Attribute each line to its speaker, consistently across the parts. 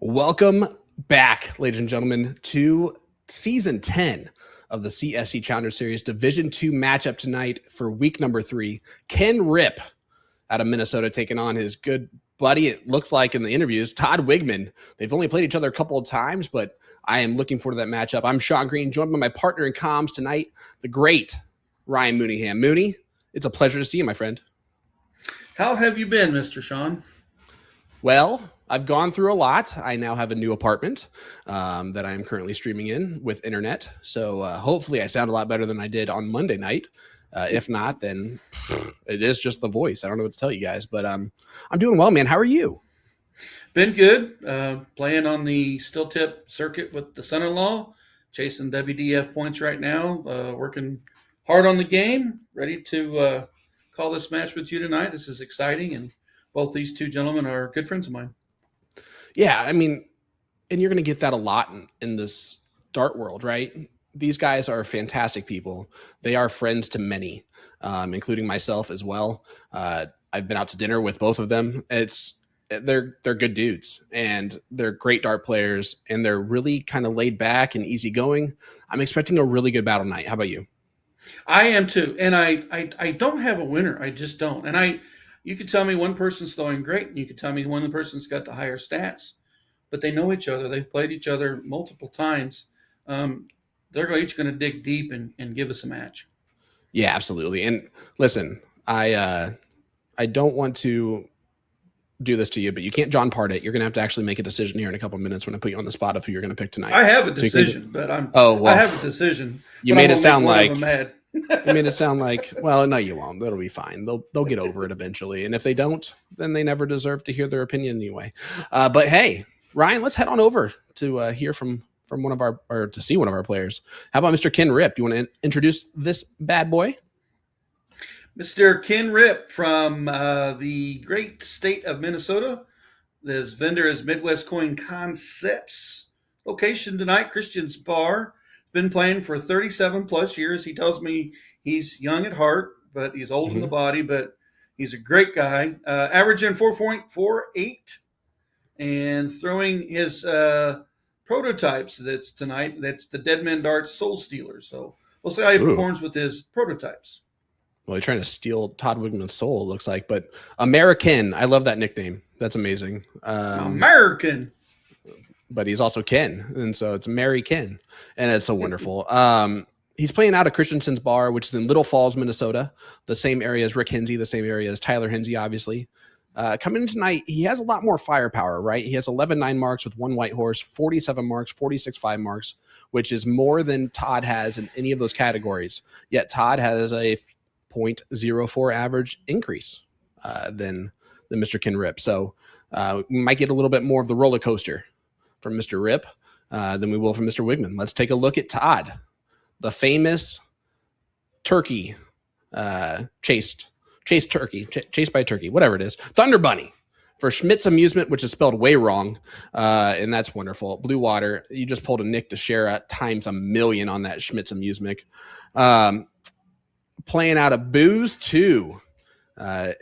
Speaker 1: Welcome back, ladies and gentlemen, to Season 10 of the CSC Challenger Series Division 2 matchup tonight for week number 3. Ken Ripp out of Minnesota taking on his good buddy, it looks like in the interviews, Todd Wiegman. They've only played each other a couple of times, but I am looking forward to that matchup. I'm Sean Green, joined by my partner in comms tonight, the great Ryan Mooneyham. Mooney, it's a pleasure to see you, my friend.
Speaker 2: How have you been, Mr. Sean?
Speaker 1: Well, I've gone through a lot. I now have a new apartment that I am currently streaming in with internet. So hopefully I sound a lot better than I did on Monday night. If not, then it is just the voice. I don't know what to tell you guys, but I'm doing well, man. How are you?
Speaker 2: Been good. Playing on the steel tip circuit with the son-in-law, chasing WDF points right now. Working hard on the game. Ready to call this match with you tonight. This is exciting, and both these two gentlemen are good friends of mine.
Speaker 1: Yeah, I mean, and you're going to get that a lot in this dart world, right? These guys are fantastic people. They are friends to many, including myself as well. I've been out to dinner with both of them. They're good dudes, and they're great dart players, and they're really kind of laid back and easygoing. I'm expecting a really good battle night. How about you?
Speaker 2: I am too, and I don't have a winner. I just don't. And you could tell me one person's throwing great, and you could tell me one person's got the higher stats, but they know each other. They've played each other multiple times. They're each going to dig deep and give us a match.
Speaker 1: Yeah, absolutely. And listen, I don't want to do this to you, but you can't John Part it. You're going to have to actually make a decision here in a couple of minutes when I put you on the spot of who you're going to pick tonight.
Speaker 2: I have a decision, but I have a decision.
Speaker 1: You made it sound like you made it sound like, well, no, you won't. That'll be fine. They'll get over it eventually. And if they don't, then they never deserve to hear their opinion anyway. But hey, Ryan, let's head on over to hear from one of our, or to see one of our players. How about Mr. Ken Ripp? You want to introduce this bad boy?
Speaker 2: Mr. Ken Ripp from the great state of Minnesota. This vendor is Midwest Coin Concepts. Location tonight, Christian's Bar. Been playing for 37 plus years. He tells me he's young at heart, but he's old in the body, but he's a great guy. Averaging 4.48 and throwing his prototypes that's tonight. That's the Deadman Dart Soul Stealer. So we'll see how he performs with his prototypes.
Speaker 1: Well, you're trying to steal Todd Wiegman's soul, it looks like. But American, I love that nickname. That's amazing.
Speaker 2: American.
Speaker 1: But he's also Ken, and so it's Mary Ken, and it's so wonderful. He's playing out of Christensen's Bar, which is in Little Falls, Minnesota, the same area as Rick Hinsey, the same area as Tyler Hinsey, obviously. Coming in tonight, he has a lot more firepower, right? He has 11-9 marks with one white horse, 47 marks, 46-5 marks, which is more than Todd has in any of those categories. Yet Todd has a 0.04 average increase than Mr. Ken Ripp. So we might get a little bit more of the roller coaster from Mr. Ripp than we will from Mr. Wiegman. Let's take a look at Todd, the famous turkey chased by a turkey, whatever it is. Thunder Bunny for Schmidt's Amusement, which is spelled way wrong, and that's wonderful. Blue Water, you just pulled a Nick Teixeira times a million on that Schmidt's Amusement. Playing out of Booze 2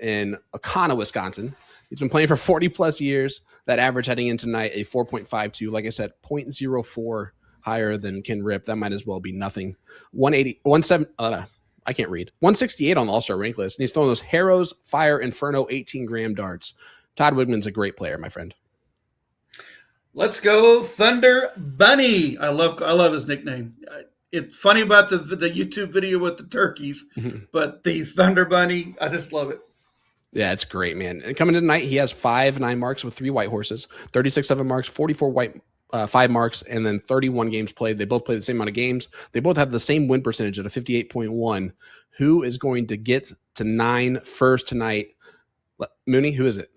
Speaker 1: in Oconto, Wisconsin. He's been playing for 40 plus years. That average heading in tonight, a 4.52. Like I said, 0.04 higher than Ken Ripp. That might as well be nothing. 168 on the All-Star rank list. And he's throwing those Harrows Fire Inferno 18-gram darts. Todd Wiegman's a great player, my friend.
Speaker 2: Let's go Thunder Bunny. I love his nickname. It's funny about the YouTube video with the turkeys, but the Thunder Bunny, I just love it.
Speaker 1: Yeah, it's great, man. And coming in tonight, he has 5-9 marks with 3 white horses, 36-7 marks, 44 white 5 marks, and then 31 games played. They both play the same amount of games. They both have the same win percentage at a 58.1. Who is going to get to 9 first tonight? Mooney, who is it?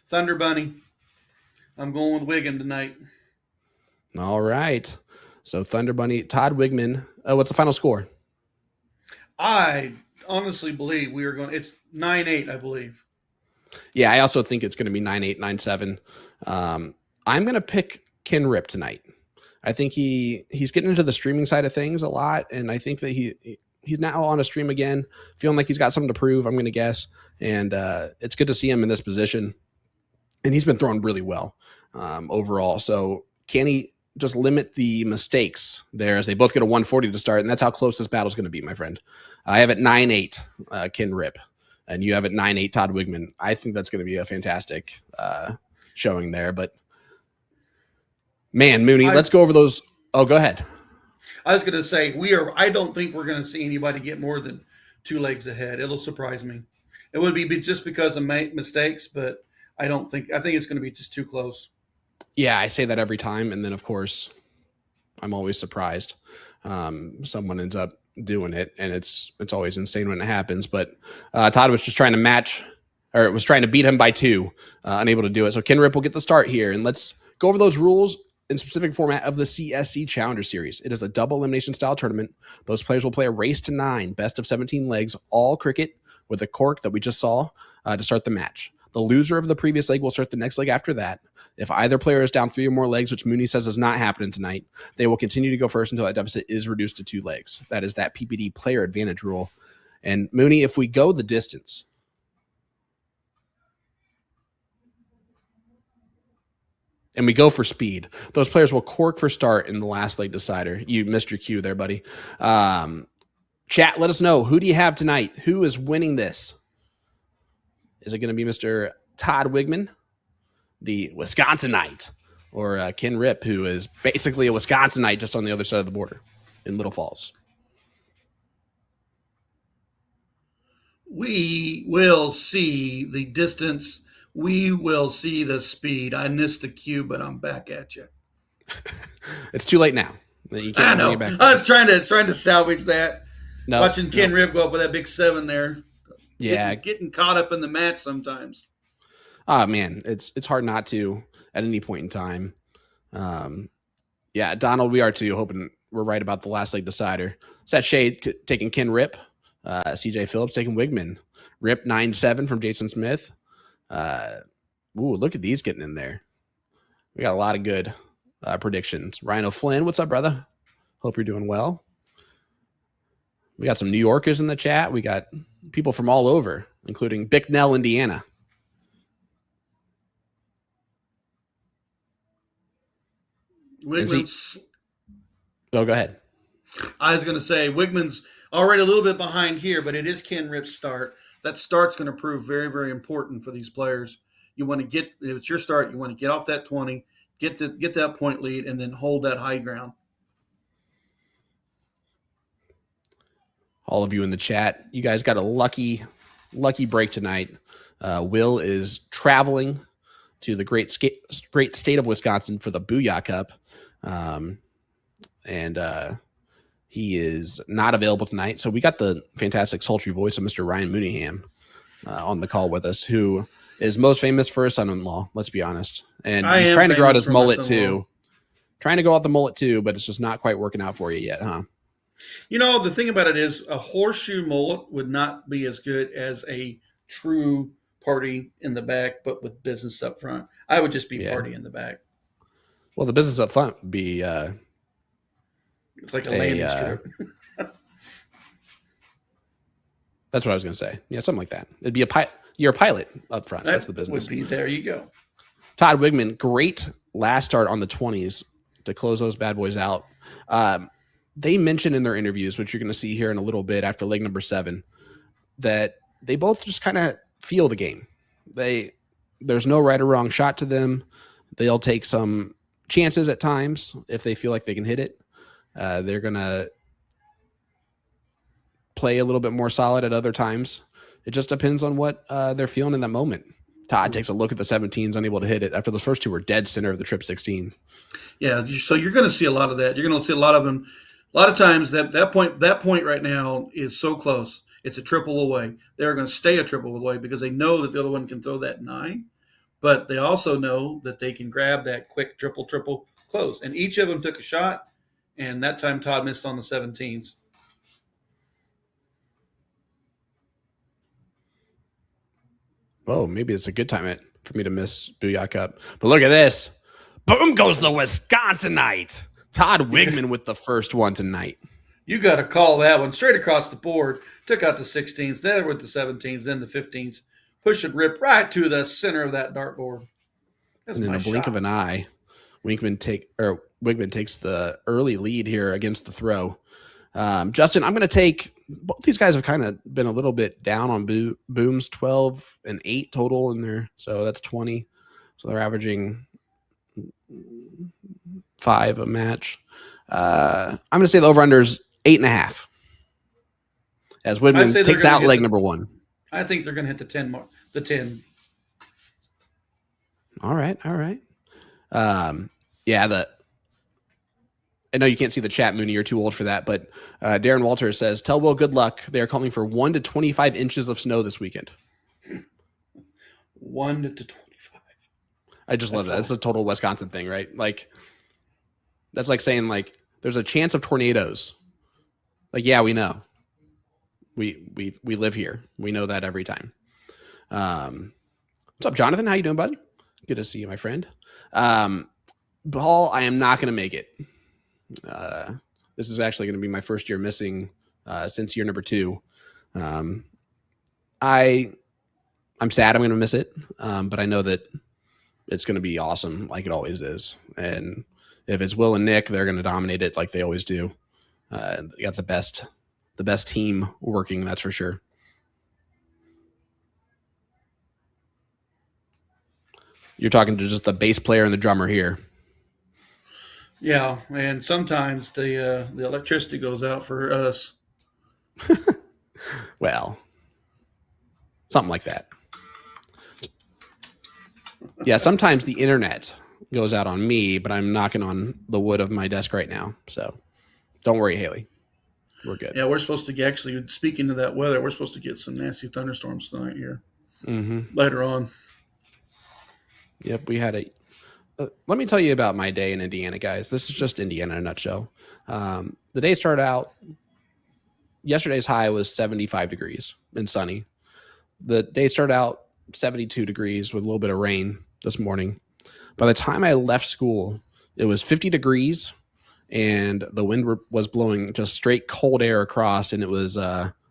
Speaker 2: Thunder Bunny. I'm going with Wiggin tonight.
Speaker 1: All right. So Thunder Bunny, Todd Wiegman. What's the final score?
Speaker 2: I honestly believe it's 9-8, I believe.
Speaker 1: Yeah, I also think it's going to be 9-8, 9-7. I'm going to pick Ken Ripp tonight. I think he's getting into the streaming side of things a lot, and I think that he's now on a stream again, feeling like he's got something to prove, I'm going to guess. And it's good to see him in this position. and he's been throwing really well overall. So can he just limit the mistakes there as they both get a 140 to start? And that's how close this battle's going to be, my friend. I have it 9-8, Ken Ripp, and you have it 9-8, Todd Wiegman. I think that's going to be a fantastic showing there. But man, Mooney, let's go over those. Oh, go ahead.
Speaker 2: I was going to say I don't think we're going to see anybody get more than 2 legs ahead. It'll surprise me. It would be just because of mistakes, but I think it's going to be just too close.
Speaker 1: Yeah, I say that every time, and then of course, I'm always surprised. Someone ends up doing it, and it's always insane when it happens. But Todd was just trying to match, or was trying to beat him by 2, unable to do it. So Ken Ripp will get the start here, and let's go over those rules in specific format of the CSC Challenger Series. It is a double elimination style tournament. Those players will play a race to 9, best of 17 legs, all cricket with a cork that we just saw to start the match. The loser of the previous leg will start the next leg after that. If either player is down 3 or more legs, which Mooney says is not happening tonight, they will continue to go first until that deficit is reduced to 2 legs. That is that PPD player advantage rule. And Mooney, if we go the distance, and we go for speed, those players will cork for start in the last leg decider. You missed your cue there, buddy. Chat, let us know. Who do you have tonight? Who is winning this? Is it going to be Mr. Todd Wiegman, the Wisconsinite, or Ken Ripp, who is basically a Wisconsinite just on the other side of the border in Little Falls?
Speaker 2: We will see the distance. We will see the speed. I missed the cue, but I'm back at you.
Speaker 1: It's too late now. You can't
Speaker 2: I know.
Speaker 1: Bring it back.
Speaker 2: I was trying to salvage that.
Speaker 1: No,
Speaker 2: watching Ken Ripp go up with that big 7 there.
Speaker 1: Yeah,
Speaker 2: getting caught up in the match sometimes.
Speaker 1: Oh man, it's hard not to at any point in time. Yeah, Donald, we are too. Hoping we're right about the last leg decider. Is that Shade taking Ken Ripp? CJ Phillips taking Wiegman. Ripp 9-7 from Jason Smith. Look at these getting in there. We got a lot of good predictions. Ryan O'Flynn, what's up, brother? Hope you're doing well. We got some New Yorkers in the chat. We got people from all over, including Bicknell, Indiana.
Speaker 2: Wigman's.
Speaker 1: Oh, go ahead.
Speaker 2: I was going to say Wigman's already a little bit behind here, but it is Ken Ripp's start. That start's going to prove very, very important for these players. You want to get, if it's your start, you want to get off that 20, get that point lead, and then hold that high ground.
Speaker 1: All of you in the chat, you guys got a lucky break tonight. Will is traveling to the great state of Wisconsin for the Booyah Cup. And he is not available tonight. So we got the fantastic sultry voice of Mr. Ryan Mooneyham on the call with us, who is most famous for his son-in-law, let's be honest. And he's trying to grow out his mullet too. Trying to go out the mullet too, but it's just not quite working out for you yet, huh?
Speaker 2: You know, the thing about it is a horseshoe mullet would not be as good as a true party in the back, but with business up front. I would just be party in the back.
Speaker 1: Well, the business up front would be
Speaker 2: it's like a landing strip.
Speaker 1: That's what I was going to say. Yeah, something like that. It'd be you're a pilot up front. That's the business.
Speaker 2: Would be, there you go.
Speaker 1: Todd Wiegman, great last start on the 20s to close those bad boys out. They mentioned in their interviews, which you're going to see here in a little bit after leg number 7, that they both just kind of feel the game. There's no right or wrong shot to them. They'll take some chances at times if they feel like they can hit it. They're going to play a little bit more solid at other times. It just depends on what they're feeling in that moment. Todd takes a look at the 17s, unable to hit it after those first 2 were dead center of the trip 16. Yeah,
Speaker 2: so you're going to see a lot of that. You're going to see a lot of them. A lot of times that point right now is so close. It's a triple away. They're going to stay a triple away because they know that the other one can throw that 9, but they also know that they can grab that quick triple close. And each of them took a shot, and that time Todd missed on the 17s.
Speaker 1: Oh, maybe it's a good time for me to miss Booyah Cup. But look at this. Boom goes the Wisconsinite. Todd Wiegman with the first one tonight.
Speaker 2: You got to call that one straight across the board. Took out the 16s, then with the 17s, then the 15s. Pushed Ripp right to the center of that dartboard. That's
Speaker 1: And
Speaker 2: a
Speaker 1: in a
Speaker 2: nice
Speaker 1: blink of
Speaker 2: shot.
Speaker 1: an eye, Wiegman takes the early lead here against the throw. Justin, I'm going to take both these guys have kind of been a little bit down on Booms 12 and 8 total in there. So that's 20. So they're averaging 5 a match. I'm going to say the over-under is 8.5 as
Speaker 2: I
Speaker 1: Wiegman
Speaker 2: say they're
Speaker 1: takes
Speaker 2: going to
Speaker 1: out
Speaker 2: hit
Speaker 1: leg
Speaker 2: the.
Speaker 1: number 1.
Speaker 2: I think they're going to hit the 10 mark. The 10.
Speaker 1: All right. Yeah, I know you can't see the chat, Mooney. You're too old for that. But Darren Walters says, tell Will good luck. They are calling for 1 to 25 inches of snow this weekend.
Speaker 2: 1 to 25.
Speaker 1: I just love that. It's a total Wisconsin thing, right? Like, that's like saying, like, there's a chance of tornadoes. Like, yeah, we know. We live here. We know that every time. What's up, Jonathan? How you doing, bud? Good to see you, my friend. Paul, I am not going to make it. This is actually going to be my first year missing since year number 2. I'm sad I'm going to miss it, but I know that it's going to be awesome like it always is. And if it's Will and Nick, they're going to dominate it like they always do. They got the best team working, that's for sure. You're talking to just the bass player and the drummer here.
Speaker 2: Yeah, and sometimes the electricity goes out for us.
Speaker 1: Well, something like that. Yeah, sometimes the internet goes out on me, but I'm knocking on the wood of my desk right now. So don't worry, Haley. We're good.
Speaker 2: Yeah, we're supposed to get, actually, speaking of that weather, we're supposed to get some nasty thunderstorms tonight here later on.
Speaker 1: Yep, we had a. Let me tell you about my day in Indiana, guys. This is just Indiana in a nutshell. The day started out. Yesterday's high was 75 degrees and sunny. The day started out 72 degrees with a little bit of rain this morning. By the time I left school, it was 50 degrees and the wind was blowing just straight cold air across, and it was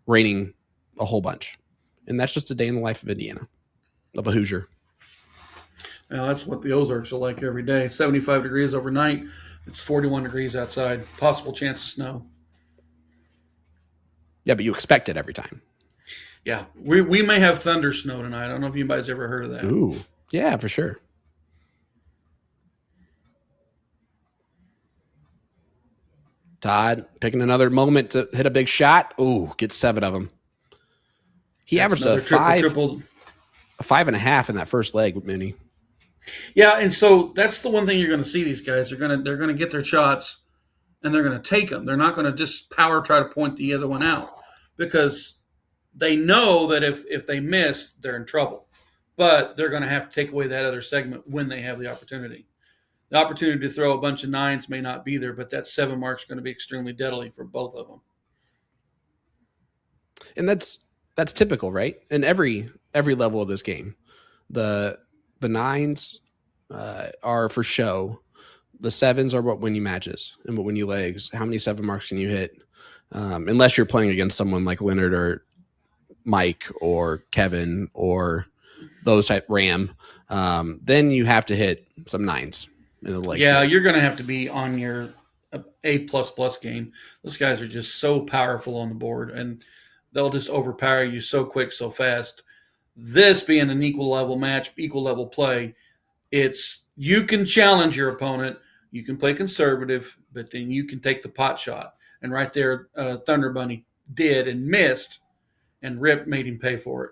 Speaker 1: raining a whole bunch. And that's just a day in the life of Indiana, of a Hoosier.
Speaker 2: Now, that's what the Ozarks are like every day. 75 degrees overnight. It's 41 degrees outside. Possible chance of snow.
Speaker 1: Yeah, but you expect it every time.
Speaker 2: Yeah, we may have thunder snow tonight. I don't know if anybody's ever heard of that.
Speaker 1: Ooh, yeah, for sure. Todd picking another moment to hit a big shot. Ooh, gets 7 of them. He
Speaker 2: That's
Speaker 1: averaged a
Speaker 2: triple.
Speaker 1: 5.5 in that first leg, Mooney.
Speaker 2: Yeah, and so that's the one thing you're going to see. These guys they're going to get their shots, and they're going to take them. They're not going to just power try to point the other one out, because they know that if they miss, they're in trouble. But they're going to have to take away that other segment when they have the opportunity. The opportunity to throw a bunch of 9s may not be there, but that 7 mark is going to be extremely deadly for both of them.
Speaker 1: And that's typical, right? In every level of this game, the 9s are for show. The 7s are what win you matches and what win you legs. How many 7 marks can you hit? Unless you're playing against someone like Leonard or Mike or Kevin or those type Ram, then you have to hit some 9s in the leg.
Speaker 2: Yeah, you're going to have to be on your A++ game. Those guys are just so powerful on the board, and they'll just overpower you so quick, so fast. This being an equal level match, equal level play, it's you can challenge your opponent, you can play conservative, but then you can take the pot shot. And right there, Thunder Bunny did and missed, and Ripp made him pay for it.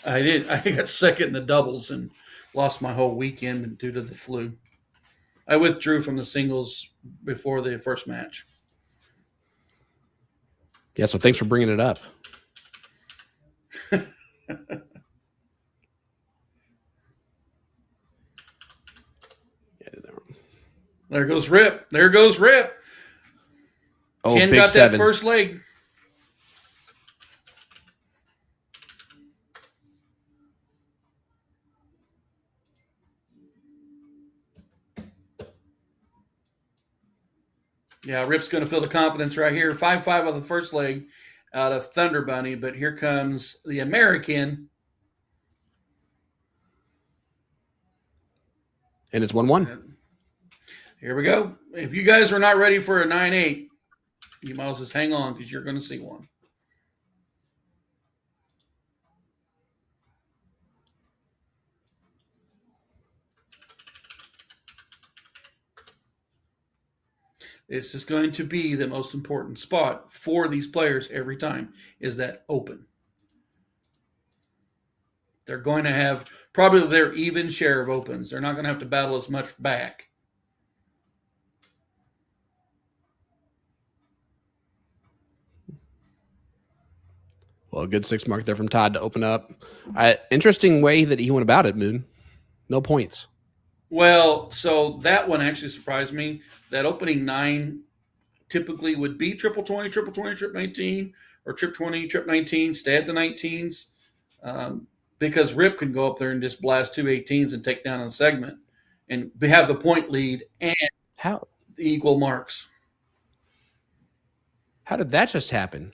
Speaker 2: I did. I got second in the doubles and lost my whole weekend due to the flu. I withdrew from the singles before the first match.
Speaker 1: Yeah, so thanks for bringing it up.
Speaker 2: There goes Ripp. There goes Ripp.
Speaker 1: Oh,
Speaker 2: Ken
Speaker 1: big
Speaker 2: got
Speaker 1: 7.
Speaker 2: that first leg. Yeah, Rip's going to feel the confidence right here. 5-5 on the first leg out of Thunder Bunny, but here comes the American.
Speaker 1: And it's 1-1.
Speaker 2: Here we go. If you guys are not ready for a 9-8, you might as well just hang on because you're going to see one. This is going to be the most important spot for these players every time is that open. They're going to have probably their even share of opens. They're not going to have to battle as much back.
Speaker 1: Well, a good 6 mark there from Todd to open up. Interesting way that he went about it, Moon. No points.
Speaker 2: Well, so that one actually surprised me. That opening 9 typically would be triple 20, triple 20, trip 19, or trip 20, trip 19, stay at the 19s. Because Ripp can go up there and just blast 2 18s and take down a segment and have the point lead and
Speaker 1: How
Speaker 2: the equal marks.
Speaker 1: How did that just happen?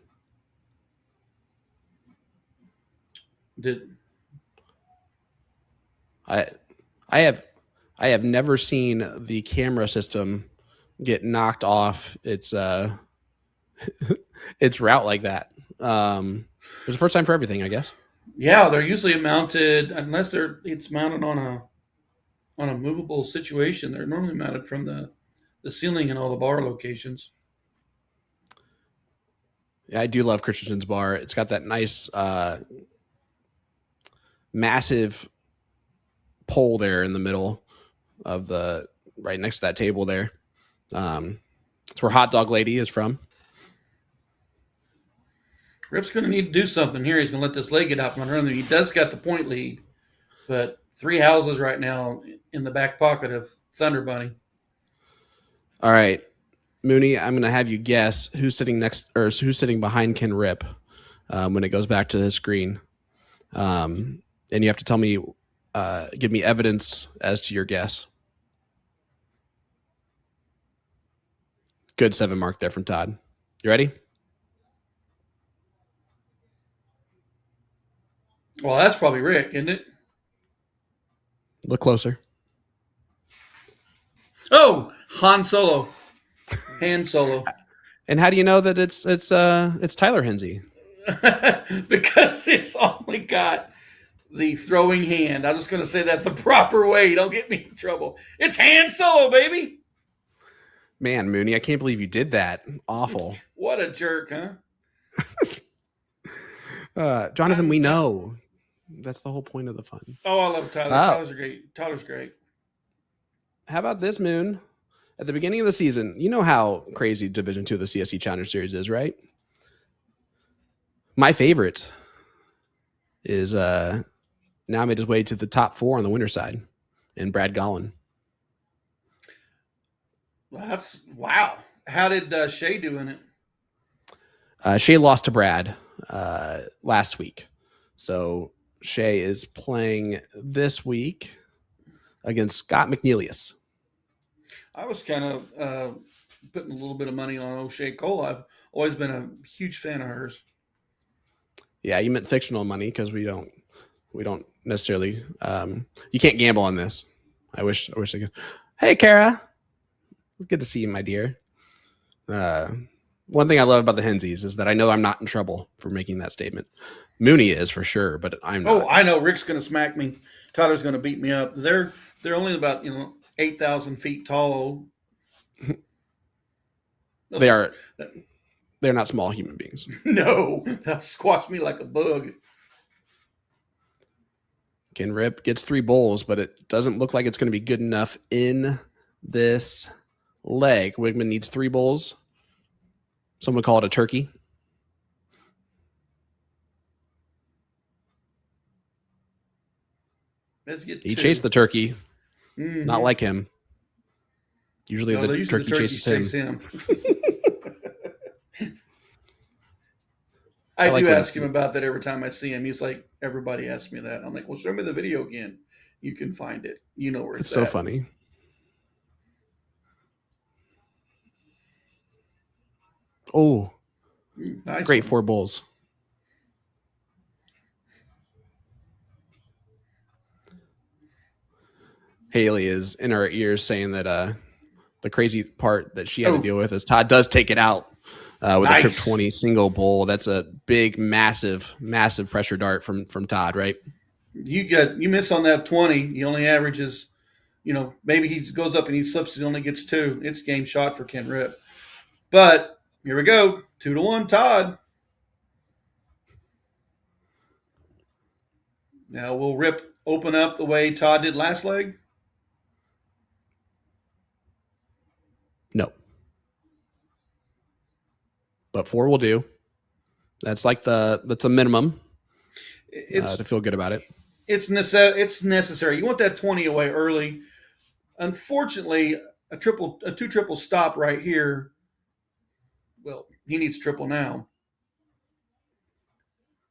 Speaker 1: I have never seen the camera system get knocked off its its route like that. It was the first time for everything, I guess.
Speaker 2: Yeah, they're usually mounted unless it's mounted on a movable situation. They're normally mounted from the ceiling in all the bar locations.
Speaker 1: Yeah, I do love Christensen's bar. It's got that nice massive pole there in the middle of the right next to that table there. It's where Hot Dog Lady is from.
Speaker 2: Rip's going to need to do something here. He's going to let this leg get out from under him. He does got the point lead, but 3 houses right now in the back pocket of Thunder Bunny.
Speaker 1: All right, Mooney, I'm going to have you guess who's sitting next or who's sitting behind Ken Ripp when it goes back to the screen. And you have to tell me, give me evidence as to your guess. Good 7 mark there from Todd. You ready?
Speaker 2: Well, that's probably Rick, isn't it?
Speaker 1: Look closer.
Speaker 2: Oh, Han Solo. Han Solo.
Speaker 1: And how do you know that it's Tyler Hensey?
Speaker 2: Because it's only got the throwing hand. I'm just going to say that's the proper way. Don't get me in trouble. It's Han Solo, baby.
Speaker 1: Man, Mooney, I can't believe you did that. Awful.
Speaker 2: What a jerk, huh?
Speaker 1: Jonathan, we know. That's the whole point of the fun.
Speaker 2: Oh, I love Tyler. Tyler's great. Tyler's great.
Speaker 1: How about this, Moon? At the beginning of the season, you know how crazy Division II of the CSC Challenger Series is, right? My favorite is now made his way to the top 4 on the winner's side, and Brad Gollin.
Speaker 2: That's wow. How did Shea do in it?
Speaker 1: Shea lost to Brad last week. So Shea is playing this week against Scott McNeilius.
Speaker 2: I was kind of putting a little bit of money on O'Shea Cole. I've always been a huge fan of hers.
Speaker 1: Yeah, you meant fictional money because we don't necessarily. You can't gamble on this. I wish I could. Hey, Kara. Good to see you, my dear. One thing I love about the Hensies is that I know I'm not in trouble for making that statement. Mooney is for sure, but I'm not.
Speaker 2: Oh, I know. Rick's going to smack me. Tyler's going to beat me up. They're only about 8,000 feet tall.
Speaker 1: They're not small human beings.
Speaker 2: No, they'll squash me like a bug.
Speaker 1: Ken Ripp gets 3 bowls, but it doesn't look like it's going to be good enough in this leg. Wiegman needs 3 bowls. Some would call it a turkey. He chased the turkey. Mm-hmm. Not like him. Usually the turkey chases him.
Speaker 2: I do ask him about that every time I see him. He's like, everybody asks me that. I'm like, well, show me the video again. You can find it. You know where it's
Speaker 1: so
Speaker 2: at.
Speaker 1: Funny. Oh,
Speaker 2: Nice
Speaker 1: great
Speaker 2: one.
Speaker 1: 4 bulls. Haley is in our ears saying that the crazy part that she had to
Speaker 2: Oh,
Speaker 1: deal with is Todd does take it out with a trip
Speaker 2: nice.
Speaker 1: 20 single bull. That's a big, massive, massive pressure dart from Todd, right?
Speaker 2: You miss on that 20. He only averages, maybe he goes up and he slips. He only gets 2. It's game shot for Ken Ripp. But here we go, 2-1, Todd. Now will Ripp open up the way Todd did last leg?
Speaker 1: No, but 4 will do. That's a minimum
Speaker 2: It's
Speaker 1: to feel good about it.
Speaker 2: it's necessary. You want that 20 away early. Unfortunately, a 2 triple stop right here. Well, he needs triple now.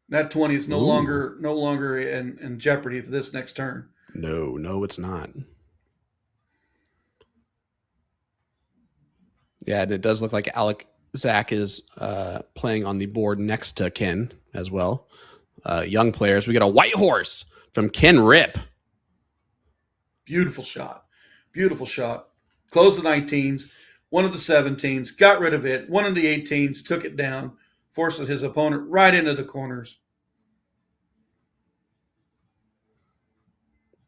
Speaker 2: That 20 is no
Speaker 1: Ooh,
Speaker 2: longer in jeopardy for this next turn.
Speaker 1: no, it's not. Yeah, and it does look like Zach is playing on the board next to Ken as well. Young players. We got a white horse from Ken Ripp.
Speaker 2: Beautiful shot. Beautiful shot. Closed the 19s, one of the 17s, got rid of it. One of the 18s, took it down, forces his opponent right into the corners.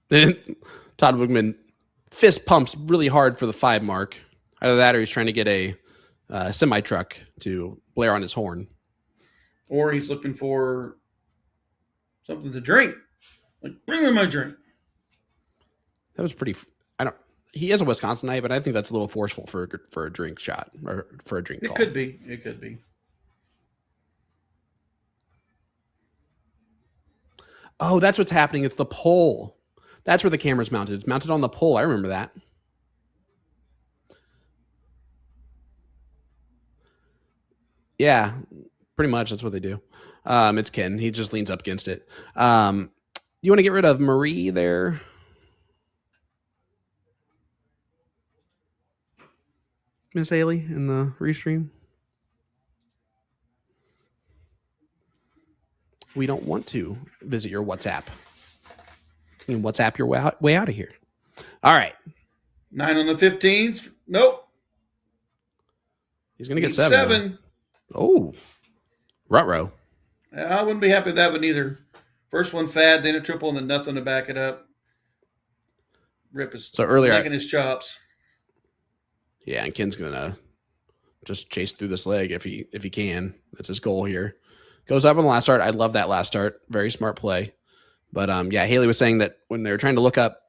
Speaker 1: Todd Wiegman fist pumps really hard for the 5 mark. Either that or he's trying to get a semi truck to blare on his horn.
Speaker 2: Or he's looking for something to drink. Like, bring me my drink.
Speaker 1: That was pretty. I don't. He is a Wisconsinite, but I think that's a little forceful for a drink shot or for a drink
Speaker 2: It
Speaker 1: call.
Speaker 2: could be. It could be.
Speaker 1: Oh, that's what's happening. It's the pole. That's where the camera's mounted. It's mounted on the pole. I remember that. Yeah, pretty much. That's what they do. It's Ken. He just leans up against it. You want to get rid of Marie there? Miss Haley in the restream? We don't want to visit your WhatsApp. You can WhatsApp your way out of here. All right.
Speaker 2: 9 on the 15s. Nope.
Speaker 1: He's going to get
Speaker 2: Needs
Speaker 1: 7. Oh, Rutrow.
Speaker 2: I wouldn't be happy with that one either. First one fad, then a triple, and then nothing to back it up. Ripp is
Speaker 1: So earlier,
Speaker 2: licking his chops.
Speaker 1: Yeah, and Ken's gonna just chase through this leg if he can. That's his goal here. Goes up on the last start. I love that last start. Very smart play. But yeah, Haley was saying that when they were trying to look up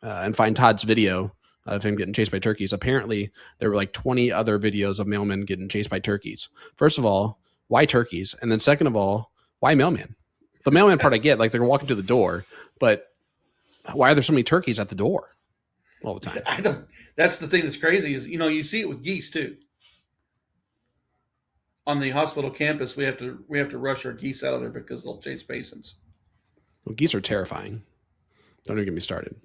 Speaker 1: and find Todd's video of him getting chased by turkeys, apparently there were like 20 other videos of mailmen getting chased by turkeys. First of all, why turkeys? And then second of all, why mailmen? The mailman part I get, like they're walking to the door, but why are there so many turkeys at the door all the time?
Speaker 2: I don't. That's the thing that's crazy is you see it with geese too. On the hospital campus, we have to rush our geese out of there because they'll chase patients.
Speaker 1: Well, geese are terrifying. Don't even get me started.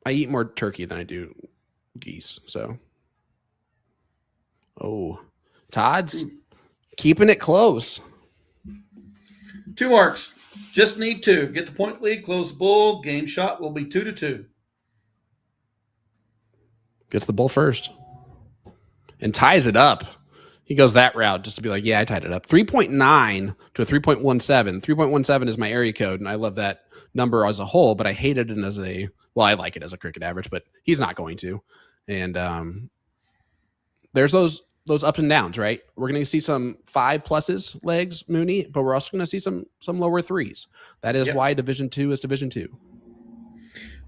Speaker 1: I eat more turkey than I do geese. So, Todd's keeping it close.
Speaker 2: 2 marks. Just need 2. Get the point lead, close the bull. Game shot will be 2-2.
Speaker 1: Gets the bull first and ties it up. He goes that route just to be like, yeah, I tied it up. 3.9 to a 3.17. 3.17 is my area code, and I love that number as a whole, but I hated it as I like it as a cricket average, but he's not going to. And there's those ups and downs, right? We're going to see some 5 pluses legs, Mooney, but we're also going to see some lower 3s. That is why Division 2 is Division 2.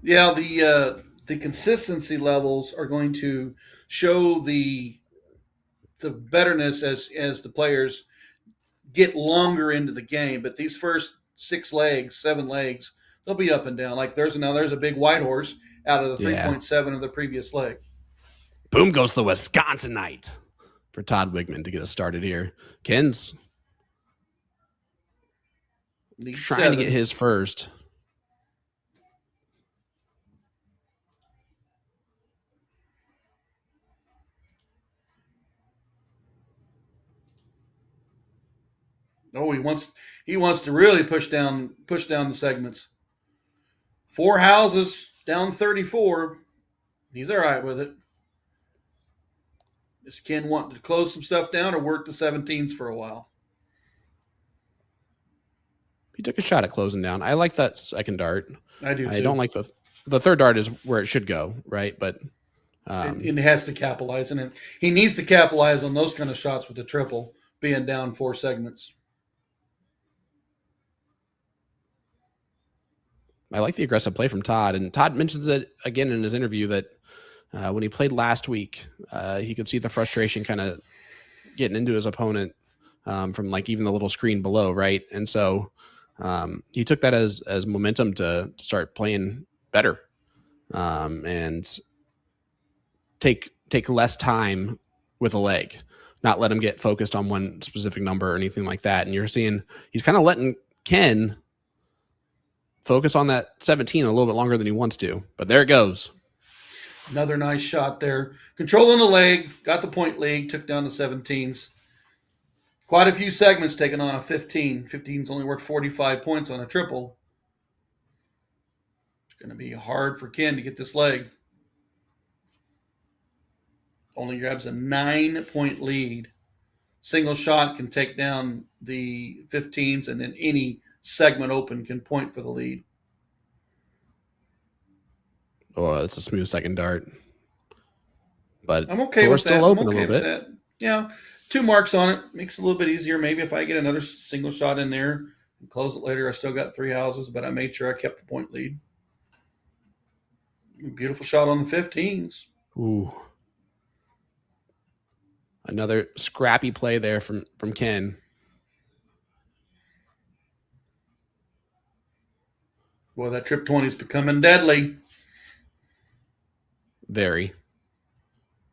Speaker 2: Yeah, the consistency levels are going to show the betterness as the players get longer into the game. But these first 6 legs, 7 legs, they'll be up and down. Like there's a big white horse out of the 3.7 of the previous leg.
Speaker 1: Boom goes the Wisconsinite for Todd Wiegman to get us started here. Ken's trying to get his first.
Speaker 2: Oh, he wants to really push down the segments. 4 houses down 34. He's all right with it. Does Ken want to close some stuff down or work the 17s for a while?
Speaker 1: He took a shot at closing down. I like that second dart.
Speaker 2: I do
Speaker 1: I
Speaker 2: too.
Speaker 1: don't like the third dart is where it should go, right? But
Speaker 2: It has to capitalize, and he needs to capitalize on those kind of shots with the triple, being down 4 segments.
Speaker 1: I like the aggressive play from Todd, and Todd mentions it again in his interview that when he played last week, he could see the frustration kind of getting into his opponent from like even the little screen below, right? And so he took that as momentum to start playing better and take less time with a leg, not let him get focused on one specific number or anything like that. And you're seeing he's kind of letting Ken focus on that 17 a little bit longer than he wants to. But there it goes.
Speaker 2: Another nice shot there. Controlling the leg, got the point lead, took down the 17s. Quite a few segments taken on a 15. 15's only worth 45 points on a triple. It's going to be hard for Ken to get this leg. Only grabs a 9-point lead. Single shot can take down the 15s, and then any segment open can point for the lead.
Speaker 1: Oh, it's a smooth second dart. But
Speaker 2: I'm okay with that.
Speaker 1: Still open
Speaker 2: I'm okay
Speaker 1: a little
Speaker 2: with
Speaker 1: bit.
Speaker 2: that. Yeah, 2 marks on it makes it a little bit easier. Maybe if I get another single shot in there and close it later, I still got 3 houses, but I made sure I kept the point lead. Beautiful shot on the 15s.
Speaker 1: Ooh. Another scrappy play there from Ken.
Speaker 2: Boy, that trip 20 is becoming deadly.
Speaker 1: Very.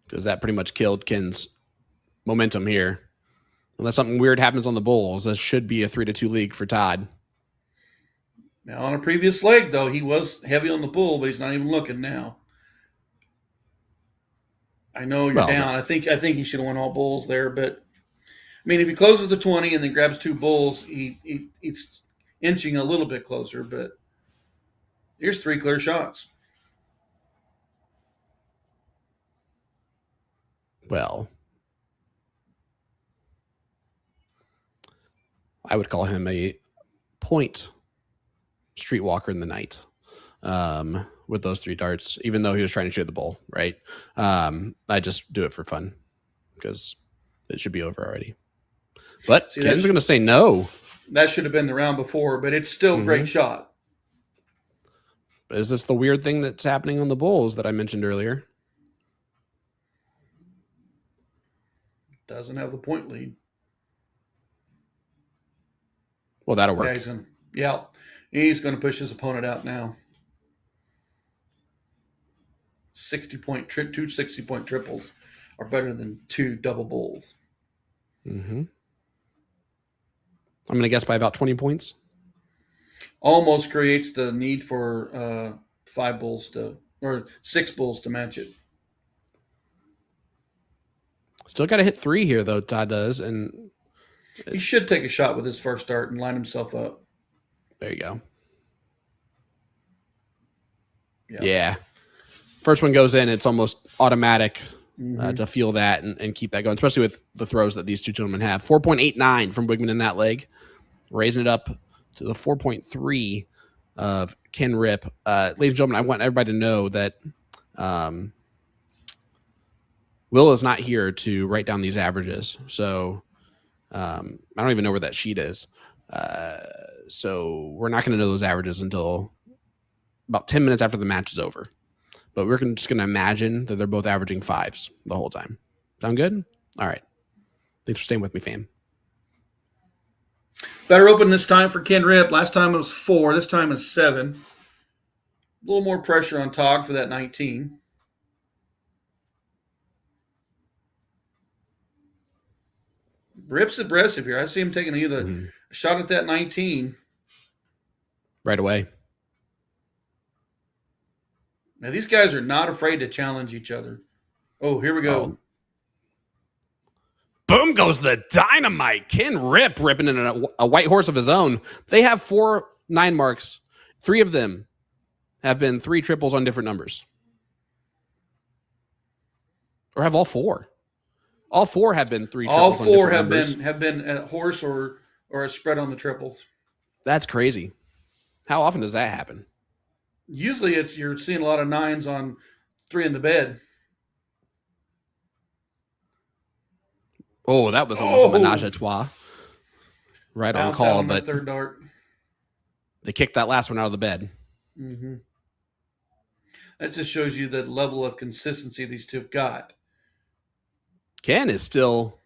Speaker 1: Because that pretty much killed Ken's momentum here. Unless something weird happens on the Bulls, this should be a 3-2 league for Todd.
Speaker 2: Now, on a previous leg, though, he was heavy on the bull, but he's not even looking now. I know you're down. I think he should have won all bulls there, but I mean, if he closes the 20 and then grabs 2 bulls, he's inching a little bit closer. But here's 3 clear shots.
Speaker 1: Well, I would call him a point streetwalker in the night with those 3 darts, even though he was trying to shoot the bull, right? I just do it for fun because it should be over already. But Ken's going to say no.
Speaker 2: That should have been the round before, but it's still a great shot.
Speaker 1: But is this the weird thing that's happening on the Bulls that I mentioned earlier?
Speaker 2: Doesn't have the point lead.
Speaker 1: Well, that'll work.
Speaker 2: He's going to push his opponent out now. 60-point, 2 60-point triples are better than 2 double bulls.
Speaker 1: Mm-hmm. I'm going to guess by about 20 points.
Speaker 2: Almost creates the need for 5 bulls or 6 bulls to match it.
Speaker 1: Still got to hit 3 here, though, Todd does. And
Speaker 2: he should take a shot with his first dart and line himself up.
Speaker 1: There you go. Yeah. First one goes in, it's almost automatic to feel that and keep that going, especially with the throws that these 2 gentlemen have. 4.89 from Wiegman in that leg, raising it up to the 4.3 of Ken Ripp. Ladies and gentlemen, I want everybody to know that Will is not here to write down these averages. So I don't even know where that sheet is. So we're not going to know those averages until about 10 minutes after the match is over. But we're just going to imagine that they're both averaging 5s the whole time. Sound good? All right. Thanks for staying with me, fam.
Speaker 2: Better open this time for Ken Ripp. Last time it was 4. This time is 7. A little more pressure on Todd for that 19. Ripp's aggressive here. I see him taking a shot at that 19.
Speaker 1: Right away.
Speaker 2: Now, these guys are not afraid to challenge each other. Oh, here we go.
Speaker 1: Boom boom goes the dynamite. Ken Ripp ripping in a white horse of his own. They have 4 9 marks. 3 of them have been 3 triples on different numbers. Or have all 4. All 4 have been 3 triples on different numbers.
Speaker 2: All 4 have been a horse or a spread on the triples.
Speaker 1: That's crazy. How often does that happen?
Speaker 2: Usually you're seeing a lot of 9s on 3 in the bed.
Speaker 1: Oh, that was almost a menage a trois. Right
Speaker 2: Bounce
Speaker 1: on call,
Speaker 2: on
Speaker 1: but
Speaker 2: third dart.
Speaker 1: They kicked that last one out of the bed.
Speaker 2: Mm-hmm. That just shows you the level of consistency these two have got.
Speaker 1: Ken is still.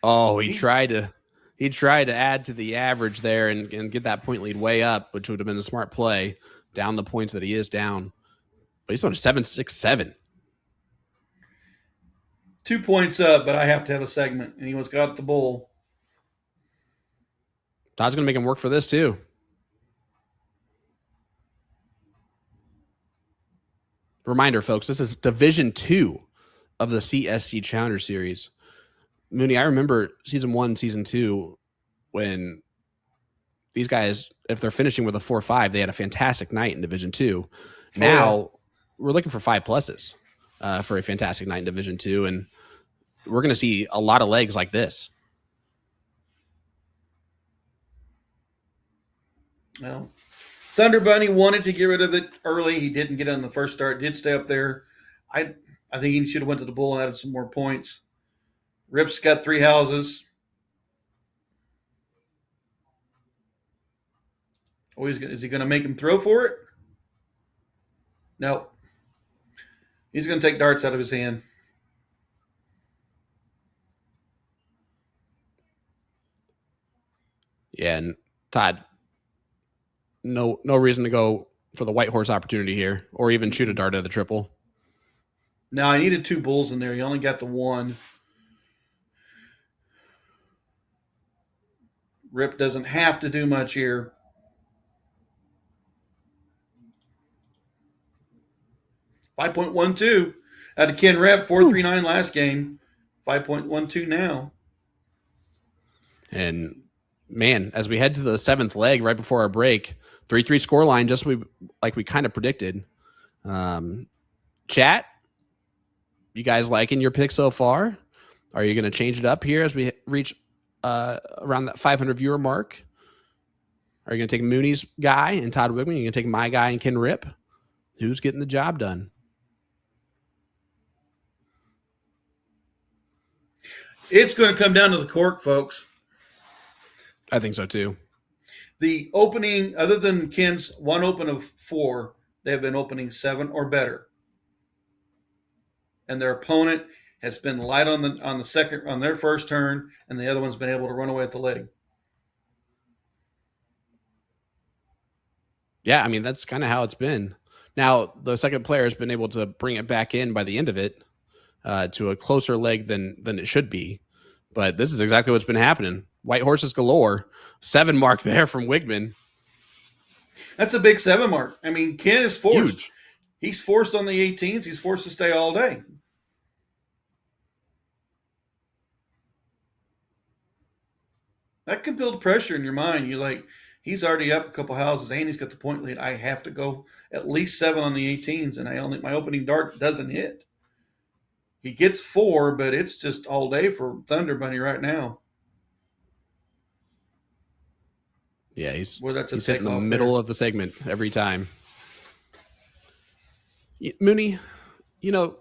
Speaker 1: Oh, he tried to add to the average there and get that point lead way up, which would have been a smart play. Down the points that he is down, but he's on a 7-6-7.
Speaker 2: 2 points up, but I have to have a segment, and he was got the bull.
Speaker 1: Todd's going to make him work for this too. Reminder, folks, this is Division 2 of the CSC Challenger Series. Mooney, I remember Season 1, Season 2, when these guys, if they're finishing with a 4-5, they had a fantastic night in Division 2. Now, we're looking for 5 pluses for a fantastic night in Division 2, and we're going to see a lot of legs like this.
Speaker 2: Well, Thunder Bunny wanted to get rid of it early. He didn't get on the first start. Did stay up there. I think he should have went to the bull and added some more points. Rip's got 3 houses. Oh, is he going to make him throw for it? No. He's going to take darts out of his hand.
Speaker 1: Yeah, and Todd, no reason to go for the white horse opportunity here, or even shoot a dart at the triple.
Speaker 2: No, I needed 2 bulls in there. He only got the 1. Rip doesn't have to do much here. $5.12 out of Ken Rip, 4.39 last game. 5.12 now.
Speaker 1: And man, as we head to the 7th leg right before our break, 3-3 scoreline, just like we kind of predicted. Chat, you guys liking your pick so far? Are you going to change it up here as we reach around that 500 viewer mark? Are you going to take Mooney's guy and Todd Wiegman? Are you going to take my guy and Ken Ripp? Who's getting the job done?
Speaker 2: It's going to come down to the cork, folks.
Speaker 1: I think so too.
Speaker 2: The opening, other than Ken's one open of 4, they have been opening 7 or better. And their opponent has been light on their first turn, and the other one's been able to run away at the leg.
Speaker 1: Yeah, I mean, that's kind of how it's been. Now, the second player has been able to bring it back in by the end of it to a closer leg than it should be. But this is exactly what's been happening. White horses galore. 7 mark there from Wiegman.
Speaker 2: That's a big 7 mark. I mean, Ken is forced.
Speaker 1: Huge.
Speaker 2: He's forced on the 18s. He's forced to stay all day. That can build pressure in your mind. You're like, he's already up a couple houses and he's got the point lead. I have to go at least 7 on the 18s, and my opening dart doesn't hit. He gets 4, but it's just all day for Thunder Bunny right now.
Speaker 1: Yeah, he's hitting the middle of the segment every time. Mooney, the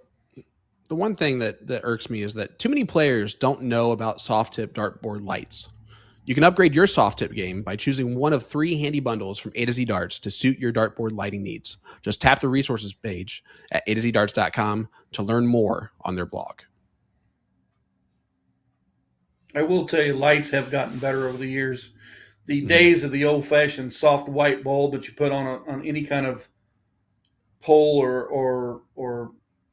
Speaker 1: one thing that irks me is that too many players don't know about soft tip dartboard lights. You can upgrade your soft tip game by choosing one of 3 handy bundles from A to Z Darts to suit your dartboard lighting needs. Just tap the resources page at atozdarts.com to learn more on their blog.
Speaker 2: I will tell you, lights have gotten better over the years. The days of the old-fashioned soft white bulb that you put on any kind of pole or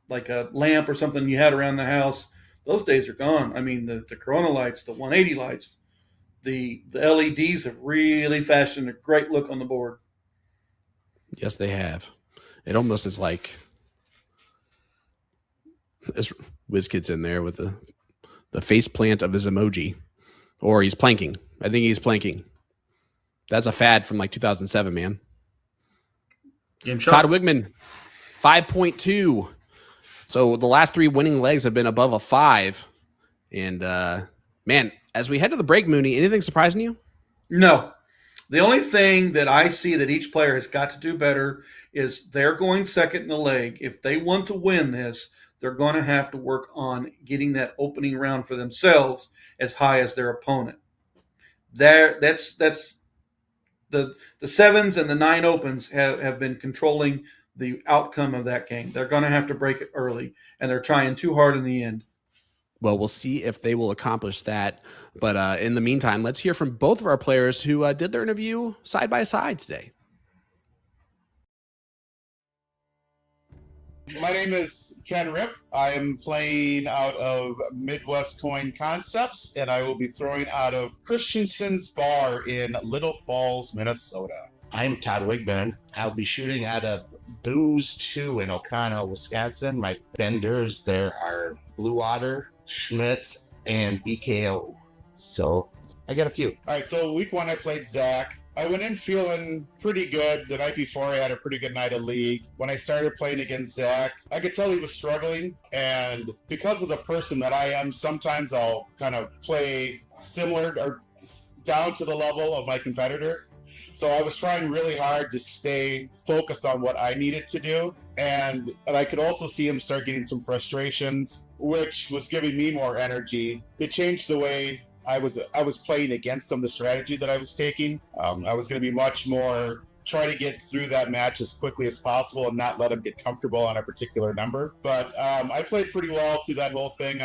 Speaker 2: like a lamp or something you had around the house, those days are gone. I mean, the Corona lights, the 180 lights, the LEDs have really fashioned a great look on the board.
Speaker 1: Yes, they have. It almost is like this WizKid's in there with the the face plant of his emoji. Or he's planking. I think he's planking. That's a fad from like 2007, man. Todd Wiegman, 5.2. So the last 3 winning legs have been above a 5. And, man, as we head to the break, Mooney, anything surprising you?
Speaker 2: No. The only thing that I see that each player has got to do better is they're going second in the leg. If they want to win this, they're going to have to work on getting that opening round for themselves as high as their opponent. That's the 7s and the 9 opens have been controlling the outcome of that game. They're going to have to break it early, and they're trying too hard in the end.
Speaker 1: Well, we'll see if they will accomplish that. But in the meantime, let's hear from both of our players who did their interview side by side today.
Speaker 3: My name is Ken Ripp. I am playing out of Midwest Coin Concepts, and I will be throwing out of Christensen's Bar in Little Falls, Minnesota.
Speaker 4: I'm Todd Wiegman. I'll be shooting out of Booze 2 in O'Connell, Wisconsin. My vendors there are Blue Water, Schmitz, and BKO. So I got a few.
Speaker 3: All right, so week 1 I played Zach. I went in feeling pretty good. The night before I had a pretty good night of league. When I started playing against Zach, I could tell he was struggling. And because of the person that I am, sometimes I'll kind of play similar or down to the level of my competitor. So I was trying really hard to stay focused on what I needed to do. And I could also see him start getting some frustrations, which was giving me more energy. It changed the way I was playing against him, the strategy that I was taking. I was going to be much more try to get through that match as quickly as possible and not let him get comfortable on a particular number. But I played pretty well through that whole thing.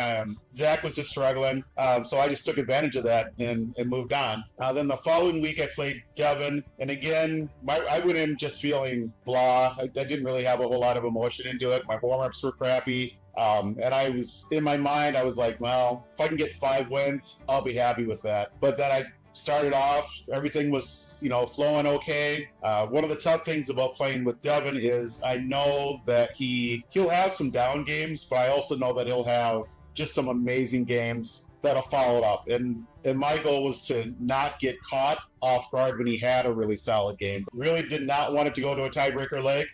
Speaker 3: Zach was just struggling, so I just took advantage of that and moved on. Then the following week I played Devin, and again, I went in just feeling blah. I didn't really have a whole lot of emotion into it. My warm-ups were crappy. And I was, in my mind, I was like, well, if I can get 5 wins, I'll be happy with that. But then I started off, everything was, flowing okay. One of the tough things about playing with Devin is I know that he'll have some down games, but I also know that he'll have just some amazing games that'll follow up. And my goal was to not get caught off guard when he had a really solid game. Really did not want it to go to a tiebreaker leg,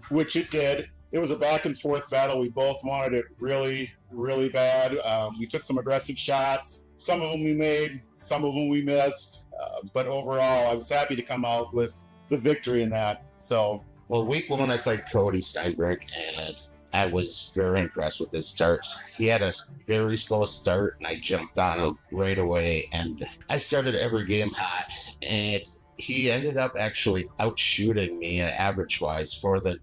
Speaker 3: which it did. It was a back and forth battle. We both wanted it really, really bad. We took some aggressive shots. Some of them we made, some of them we missed. But overall, I was happy to come out with the victory in that. So,
Speaker 4: well, week 1 I played Cody Steinberg, and I was very impressed with his starts. He had a very slow start, and I jumped on him right away. And I started every game hot, and he ended up actually outshooting me average-wise for the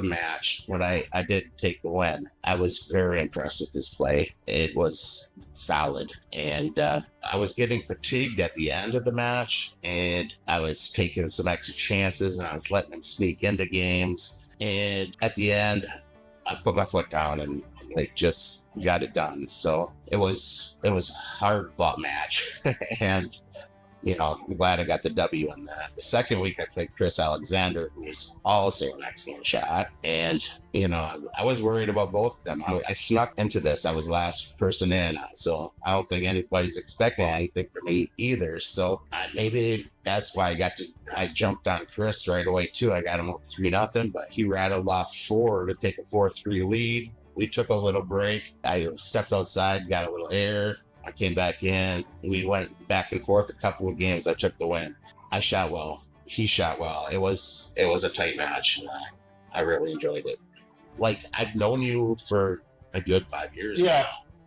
Speaker 4: match when I did take the win. I was very impressed with his play. It was solid, and I was getting fatigued at the end of the match, and I was taking some extra chances, and I was letting him sneak into games, and at the end I put my foot down and just got it done. So it was a hard fought match and I'm glad I got the W on that. The second week, I played Chris Alexander, who was also an excellent shot. And, I was worried about both of them. I snuck into this. I was last person in. So I don't think anybody's expecting anything from me either. So maybe that's why I jumped on Chris right away, too. I got him up 3-0, but he rattled off 4 to take a 4-3 lead. We took a little break. I stepped outside, got a little air. I came back in. We went back and forth a couple of games. I took the win. I shot well. He shot well. It was a tight match. I really enjoyed it. I've known you for a good 5 years.
Speaker 3: Yeah.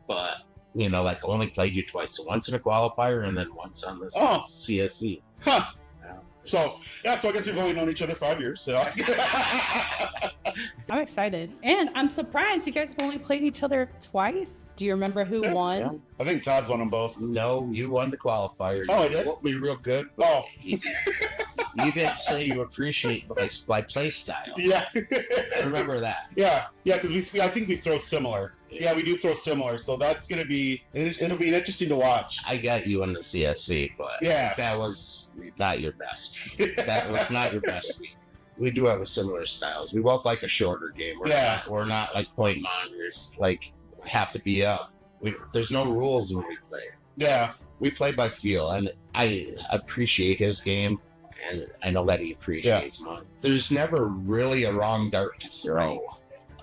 Speaker 4: Now, but only played you twice. Once in a qualifier and then once on the CSC.
Speaker 3: Huh. So I guess we've only known each other 5 years. So.
Speaker 5: I'm excited. And I'm surprised you guys have only played each other twice. Do you remember who won?
Speaker 3: Yeah. I think Todd's won them both.
Speaker 4: No, you won the qualifier.
Speaker 3: Oh, I did?
Speaker 4: Won't be real good.
Speaker 3: Oh.
Speaker 4: You did say you appreciate my play style.
Speaker 3: Yeah.
Speaker 4: I remember that.
Speaker 3: Yeah, because I think we throw similar. Yeah, we do throw similar, so that's going to be, it'll be interesting to watch.
Speaker 4: I got you in the CSC, but
Speaker 3: yeah,
Speaker 4: that was not your best. That was not your best week. We do have a similar styles. We both like a shorter game. We're not like point monitors, have to be up There's no rules when we play.
Speaker 3: Yeah.
Speaker 4: We play by feel, and I appreciate his game, and I know that he appreciates mine. There's never really a wrong dart to throw,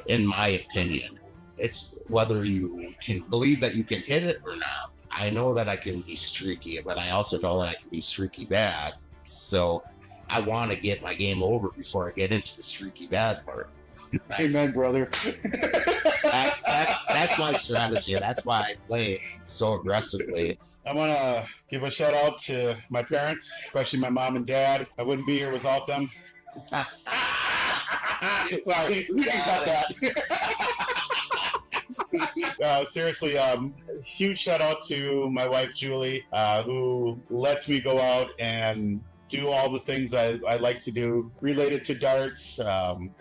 Speaker 4: in my opinion. It's whether you can believe that you can hit it or not. I know that I can be streaky, but I also know that I can be streaky bad. So I want to get my game over before I get into the streaky bad part.
Speaker 3: Amen, brother.
Speaker 4: That's my strategy. That's why I play so aggressively.
Speaker 3: I want to give a shout out to my parents, especially my mom and dad. I wouldn't be here without them. Sorry, we can cut that. Seriously, huge shout out to my wife Julie, who lets me go out and do all the things I like to do related to darts,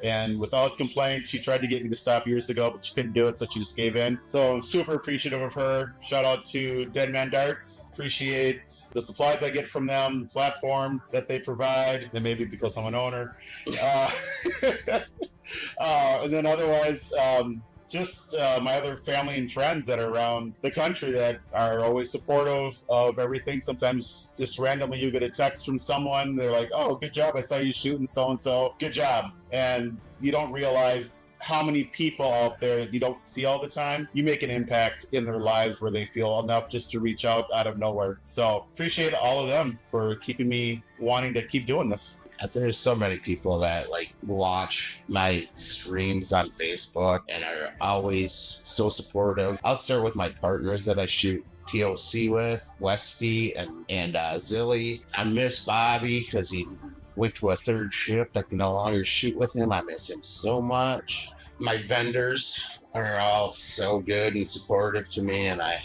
Speaker 3: and without complaint, she tried to get me to stop years ago, but she couldn't do it, so she just gave in. So I'm super appreciative of her. Shout out to Dead Man Darts. Appreciate the supplies I get from them, the platform that they provide, and maybe because I'm an owner. And then otherwise, just my other family and friends that are around the country that are always supportive of everything. Sometimes just randomly you get a text from someone, they're like, oh, good job, I saw you shooting so-and-so, good job. And you don't realize how many people out there that you don't see all the time, you make an impact in their lives where they feel enough just to reach out of nowhere. So appreciate all of them for keeping me wanting to keep doing this.
Speaker 4: There's so many people that like watch my streams on Facebook and are always so supportive. I'll start with my partners that I shoot TOC with, Westy and Zilly. I miss Bobby because he went to a third shift. I can no longer shoot with him. I miss him so much. My vendors are all so good and supportive to me, and I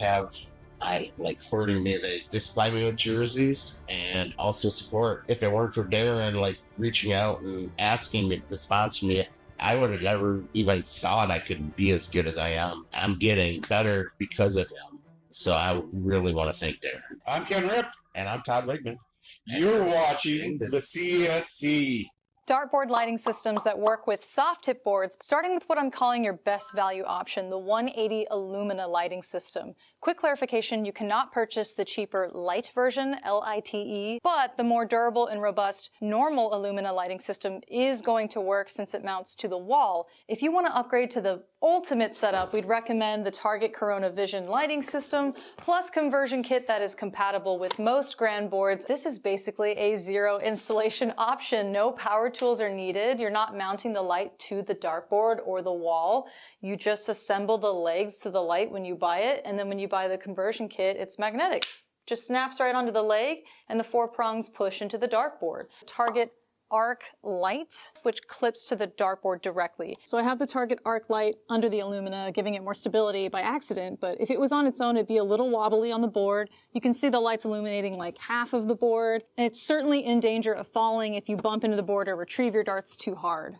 Speaker 4: like forwarding me, they supply me with jerseys and also support. If it weren't for Darren like reaching out and asking me to sponsor me, I would have never even thought I could be as good as I am. I'm getting better because of him. So I really want to thank Darren.
Speaker 3: I'm Ken Ripp.
Speaker 4: And I'm Todd Wiegman.
Speaker 3: You're watching the CSC.
Speaker 6: Dartboard lighting systems that work with soft tip boards, starting with what I'm calling your best value option, the 180 Illumina lighting system. Quick clarification, you cannot purchase the cheaper light version, LITE, but the more durable and robust normal Illumina lighting system is going to work since it mounts to the wall. If you want to upgrade to the ultimate setup, we'd recommend the Target Corona Vision lighting system, plus conversion kit that is compatible with most grand boards. This is basically a zero installation option. No power tools are needed. You're not mounting the light to the dartboard or the wall. You just assemble the legs to the light when you buy it, and then when you buy the conversion kit, it's magnetic. Just snaps right onto the leg, and the 4 prongs push into the dartboard. Target arc light, which clips to the dartboard directly. So I have the Target arc light under the Illumina, giving it more stability by accident, but if it was on its own, it'd be a little wobbly on the board. You can see the lights illuminating like half of the board, and it's certainly in danger of falling if you bump into the board or retrieve your darts too hard.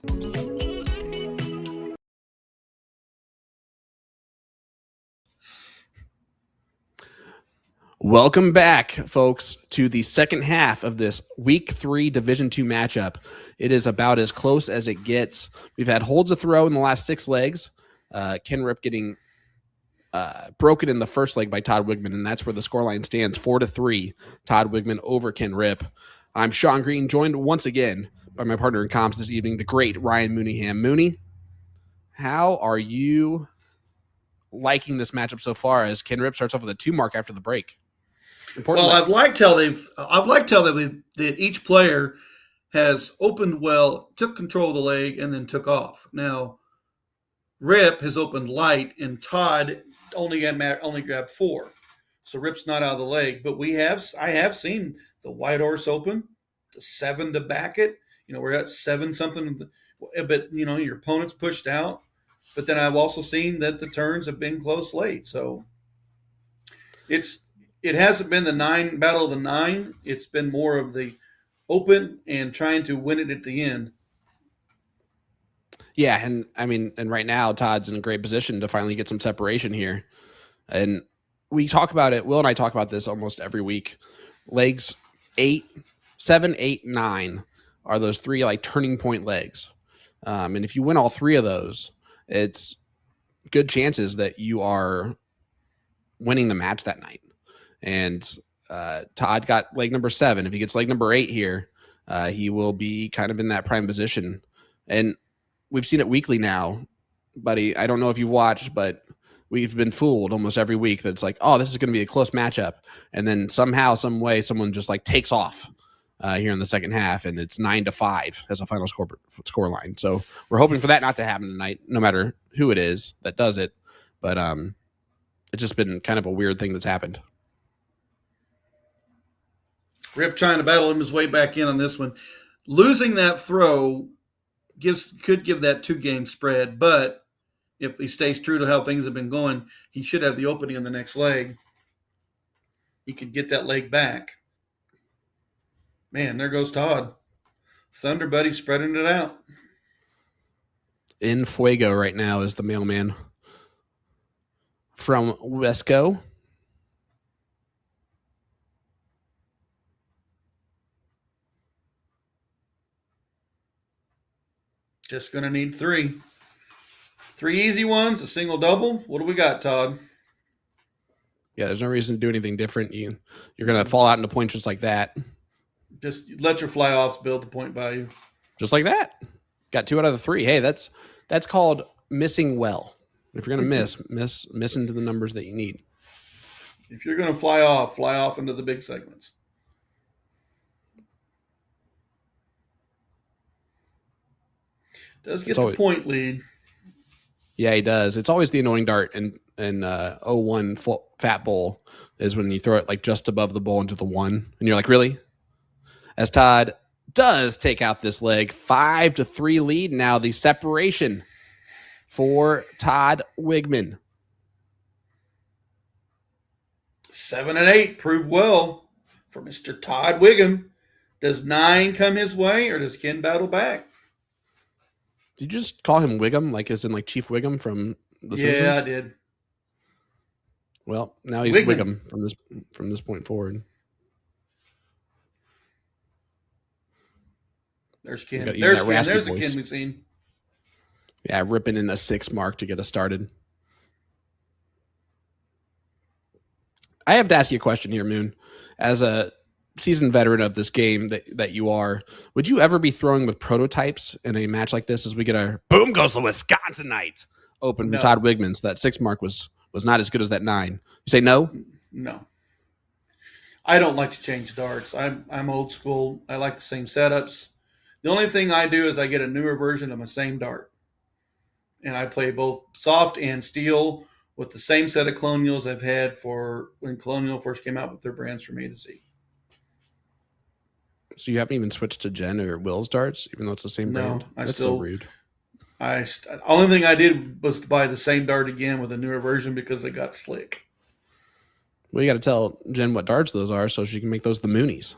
Speaker 1: Welcome back, folks, to the second half of this Week 3 Division II matchup. It is about as close as it gets. We've had holds of throw in the last 6 legs. Ken Ripp getting broken in the first leg by Todd Wiegman, and that's where the scoreline stands, 4-3. Todd Wiegman over Ken Ripp. I'm Sean Green, joined once again by my partner in comms this evening, the great Ryan Mooneyham. Mooney, how are you liking this matchup so far as Ken Ripp starts off with a 2 mark after the break?
Speaker 2: Well, I've liked how that each player has opened well, took control of the leg, and then took off. Now, Ripp has opened light, and Todd only grabbed 4, so Ripp's not out of the leg. But I have seen the white horse open, the 7 to back it. We're at 7 something, but your opponent's pushed out. But then I've also seen that the turns have been close late, so it hasn't been the battle of the 9. It's been more of the open and trying to win it at the end.
Speaker 1: Yeah, and right now Todd's in a great position to finally get some separation here. And we talk about it, Will and I talk about this almost every week. Legs 7, 8, 9 are those 3 like turning point legs. And if you win all 3 of those, it's good chances that you are winning the match that night. And Todd got leg number 7. If he gets leg number 8 here, he will be kind of in that prime position. And we've seen it weekly now, buddy. I don't know if you've watched, but we've been fooled almost every week that it's like, oh, this is going to be a close matchup. And then somehow, some way, someone just like takes off here in the second half, and it's 9-5 as a final score line. So we're hoping for that not to happen tonight, no matter who it is that does it. But it's just been kind of a weird thing that's happened.
Speaker 2: Ripp trying to battle him his way back in on this one. Losing that throw could give that 2-game spread, but if he stays true to how things have been going, he should have the opening on the next leg. He could get that leg back. Man, there goes Todd. Thunder Buddy spreading it out.
Speaker 1: In fuego right now is the mailman from Wesco.
Speaker 2: Just going to need 3. 3 easy ones, a single double. What do we got, Todd?
Speaker 1: Yeah, there's no reason to do anything different. You're going to fall out into points just like that.
Speaker 2: Just let your fly-offs build the point value.
Speaker 1: Just like that. Got 2 out of the 3. Hey, that's called missing well. If you're going to miss into the numbers that you need.
Speaker 2: If you're going to fly off into the big segments. Does get the point lead.
Speaker 1: Yeah, he does. It's always the annoying dart in 01 fat bowl is when you throw it like just above the bowl into the 1. And you're like, really? As Todd does take out this leg. 5-3 lead now. The separation for Todd Wiegman.
Speaker 2: 7 and 8 proved well for Mr. Todd Wiegman. Does 9 come his way, or does Ken battle back?
Speaker 1: Did you just call him Wiggum, like as in like Chief Wiggum from The Simpsons?
Speaker 2: Yeah, I did.
Speaker 1: Well, now he's Wiggum from this point forward.
Speaker 2: There's Ken. There's Ken. There's the Ken we've seen.
Speaker 1: Yeah, ripping in a 6 mark to get us started. I have to ask you a question here, Moon. As a seasoned veteran of this game that you are, would you ever be throwing with prototypes in a match like this as we get our boom goes the Wisconsinite open from Todd Wiegman? So that 6 mark was not as good as that 9. You say no?
Speaker 2: No. I don't like to change darts. I'm old school. I like the same setups. The only thing I do is I get a newer version of my same dart. And I play both soft and steel with the same set of colonials I've had for when Colonial first came out with their brands from A to Z.
Speaker 1: So you haven't even switched to Jen or Will's darts, even though it's the same brand? That's so rude.
Speaker 2: Only thing I did was to buy the same dart again with a newer version because they got slick.
Speaker 1: Well, you got to tell Jen what darts those are so she can make those the Moonies.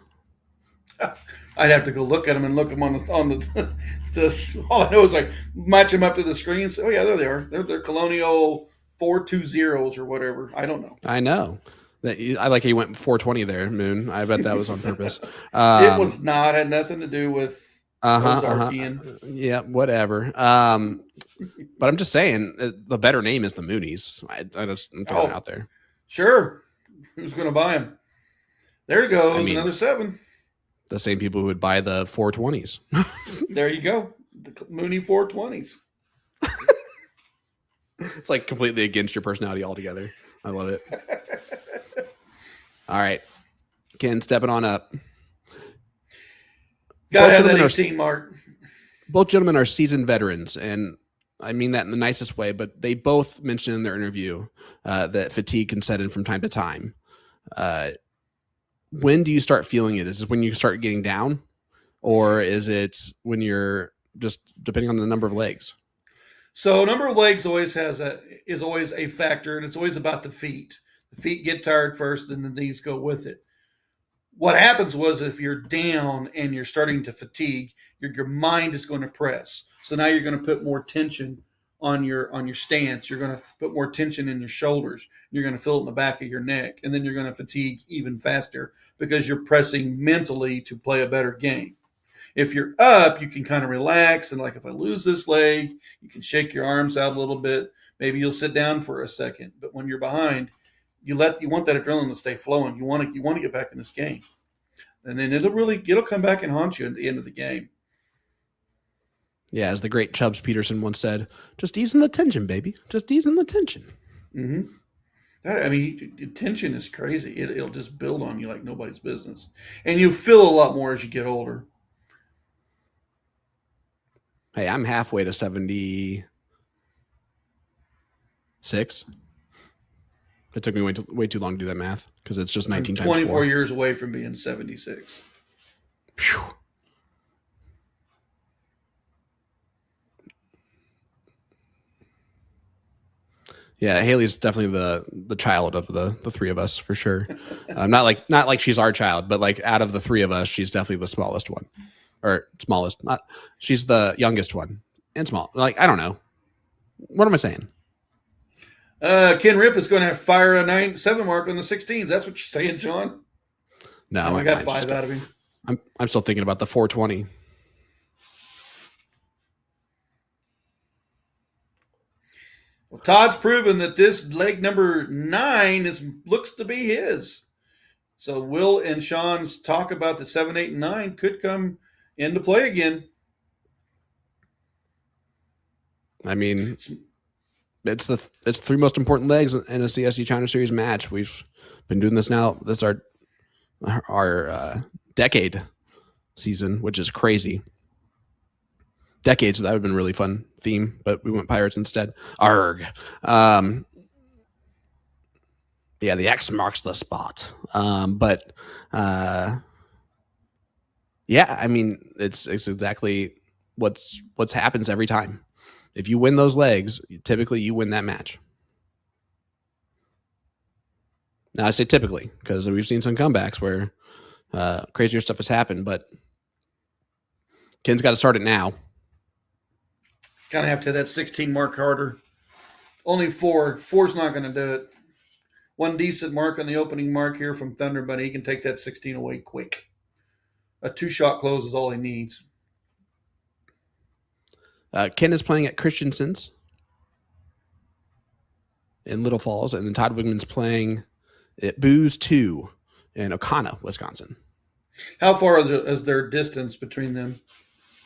Speaker 2: I'd have to go look at them and look them on the all I know is like match them up to the screen. So, oh yeah, there they are. They're Colonial 420s or whatever. I don't know.
Speaker 1: I know. I like how you went 420 there, Moon. I bet that was on purpose.
Speaker 2: It was not. It had nothing to do with
Speaker 1: Yeah, whatever. But I'm just saying, the better name is the Moonies. I'm throwing it out there. Sure.
Speaker 2: Who's going to buy them? There goes another 7.
Speaker 1: The same people who would buy the 420s.
Speaker 2: There you go. The Mooney 420s.
Speaker 1: It's like completely against your personality altogether. I love it. All right. Ken, stepping on up.
Speaker 2: Got to have that 18 mark.
Speaker 1: Both gentlemen are seasoned veterans, and I mean that in the nicest way, but they both mentioned in their interview that fatigue can set in from time to time. When do you start feeling it? Is it when you start getting down, or is it when you're just depending on the number of legs?
Speaker 2: So number of legs is always a factor, and it's always about the feet. The feet get tired first, and the knees go with it. What happens was if you're down and you're starting to fatigue, your mind is going to press. So now you're going to put more tension on your stance. You're going to put more tension in your shoulders. You're going to feel it in the back of your neck, and then you're going to fatigue even faster because you're pressing mentally to play a better game. If you're up, you can kind of relax, and like if I lose this leg, you can shake your arms out a little bit. Maybe you'll sit down for a second. But when you're behind, you want that adrenaline to stay flowing. You want to get back in this game, and then it'll come back and haunt you at the end of the game.
Speaker 1: Yeah, as the great Chubbs Peterson once said, just easing the tension, baby. Just easing the tension.
Speaker 2: Mm-hmm. I mean, tension is crazy. It'll just build on you like nobody's business, and you feel a lot more as you get older.
Speaker 1: Hey, I'm halfway to 76. It took me way too long to do that math because it's just 19 times
Speaker 2: 24
Speaker 1: 4.
Speaker 2: years away from being 76.
Speaker 1: Whew. Yeah, Haley's definitely the child of the three of us for sure. Not like she's our child, but like out of the three of us, she's definitely the smallest one, or smallest. Not she's the youngest one and small. Like I don't know. What am I saying?
Speaker 2: Ken Ripp is going to fire a 9-7 mark on the 16s. That's what you're saying, Sean?
Speaker 1: No,
Speaker 2: I got 5 out of him.
Speaker 1: I'm still thinking about the 420.
Speaker 2: Well, Todd's proven that this leg number 9 looks to be his. So Will and Sean's talk about the 7, 8, and 9 could come into play again.
Speaker 1: I mean, it's the 3 most important legs in a CSC China Series match. We've been doing this now. That's our decade season, which is crazy. Decades, so that would have been a really fun theme, but we went Pirates instead. Arg. Yeah, the X marks the spot. But yeah, I mean, it's exactly what's happens every time. If you win those legs, typically you win that match. Now I say typically because we've seen some comebacks where crazier stuff has happened, but Ken's got to start it now.
Speaker 2: Kind of have to have that 16 mark harder. Only 4. 4's not going to do it. One decent mark on the opening mark here from Thunder, but he can take that 16 away quick. A 2-shot close is all he needs.
Speaker 1: Ken is playing at Christensen's in Little Falls, and then Todd Wiegman's playing at Booze 2 in Ocana, Wisconsin.
Speaker 2: How far is their distance between them?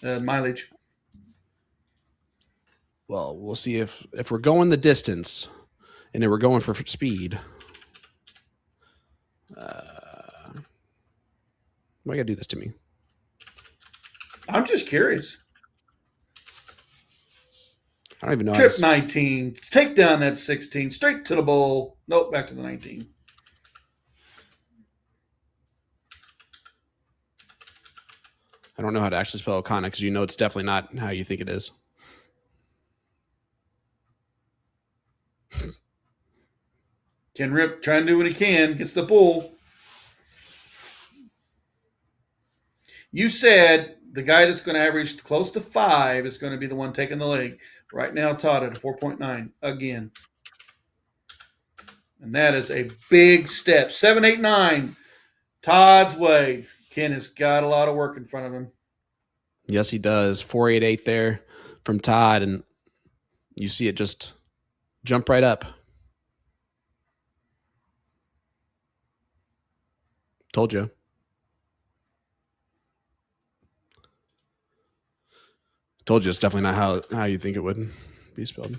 Speaker 2: Mileage?
Speaker 1: Well, we'll see if we're going the distance and then we're going for speed. Why you gotta do this to me?
Speaker 2: I'm just curious.
Speaker 1: I don't even know.
Speaker 2: Trip 19. Take down that 16. Straight to the bowl. Nope, back to the 19.
Speaker 1: I don't know how to actually spell Ocana because you know it's definitely not how you think it is.
Speaker 2: Ken Ripp trying to do what he can. Gets the bull. You said the guy that's going to average close to 5 is going to be the one taking the leg. Right now, Todd at a 4.9 again. And that is a big step. 7, 8, 9. Todd's way. Ken has got a lot of work in front of him.
Speaker 1: Yes, he does. 488 there from Todd, and you see it just jump right up. Told you. Told you it's definitely not how you think it would be spelled.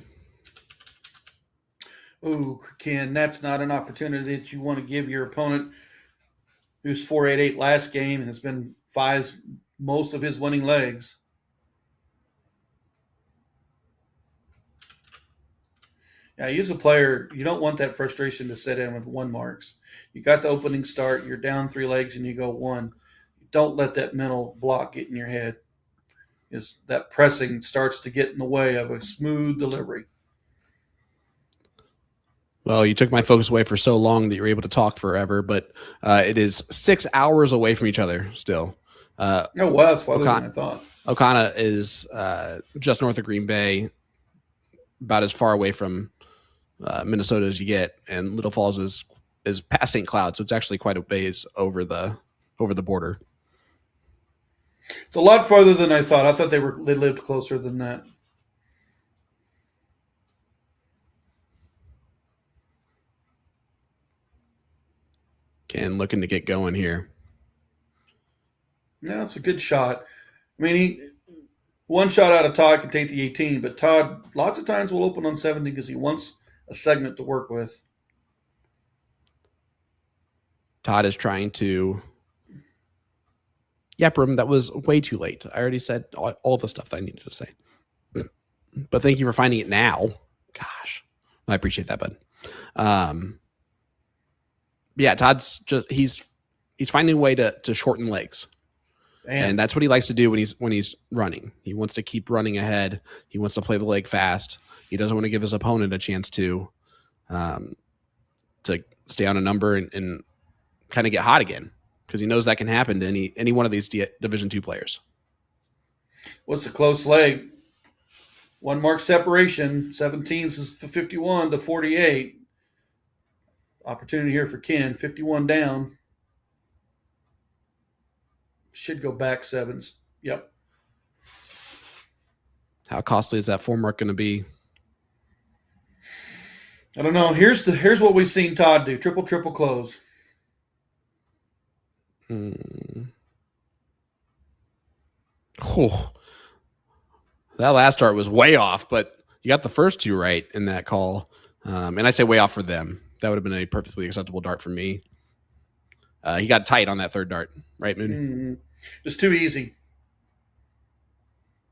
Speaker 2: Ooh, Ken, that's not an opportunity that you want to give your opponent who's 488 last game and has been 5s most of his winning legs. Yeah, you as a player, you don't want that frustration to set in with 1 marks. You got the opening start, you're down 3 legs and you go 1. Don't let that mental block get in your head. Is that pressing starts to get in the way of a smooth delivery.
Speaker 1: Well, you took my focus away for so long that you were able to talk forever, but it is 6 hours away from each other still.
Speaker 2: Oh, wow, that's farther than I thought.
Speaker 1: Ocana is just north of Green Bay, about as far away from Minnesota as you get, and Little Falls is past St. Cloud, so it's actually quite a ways over the border.
Speaker 2: It's a lot farther than I thought. I thought they lived closer than that.
Speaker 1: Ken looking to get going here.
Speaker 2: No, it's a good shot. I mean, one shot out of Todd can take the 18, but Todd lots of times will open on 17 because he wants a segment to work with.
Speaker 1: Todd is trying to yep him. That was way too late. I already said all the stuff that I needed to say. But thank you for finding it now. Gosh, I appreciate that, bud. Yeah, Todd's just he's finding a way to shorten legs. And that's what he likes to do when he's running. He wants to keep running ahead. He wants to play the leg fast. He doesn't want to give his opponent a chance to stay on a number and kind of get hot again, because he knows that can happen to any one of these Division II players.
Speaker 2: What's a close leg? 1 mark separation. 17s is 51 to 48. Opportunity here for Ken. 51 down. Should go back 7s. Yep.
Speaker 1: How costly is that 4 mark going to be?
Speaker 2: I don't know. Here's what we've seen Todd do. Triple close.
Speaker 1: Oh, that last dart was way off, but you got the first 2 right in that call. And I say way off for them. That would have been a perfectly acceptable dart for me. He got tight on that 3rd dart, right, Moon?
Speaker 2: Mm-hmm. Just too easy.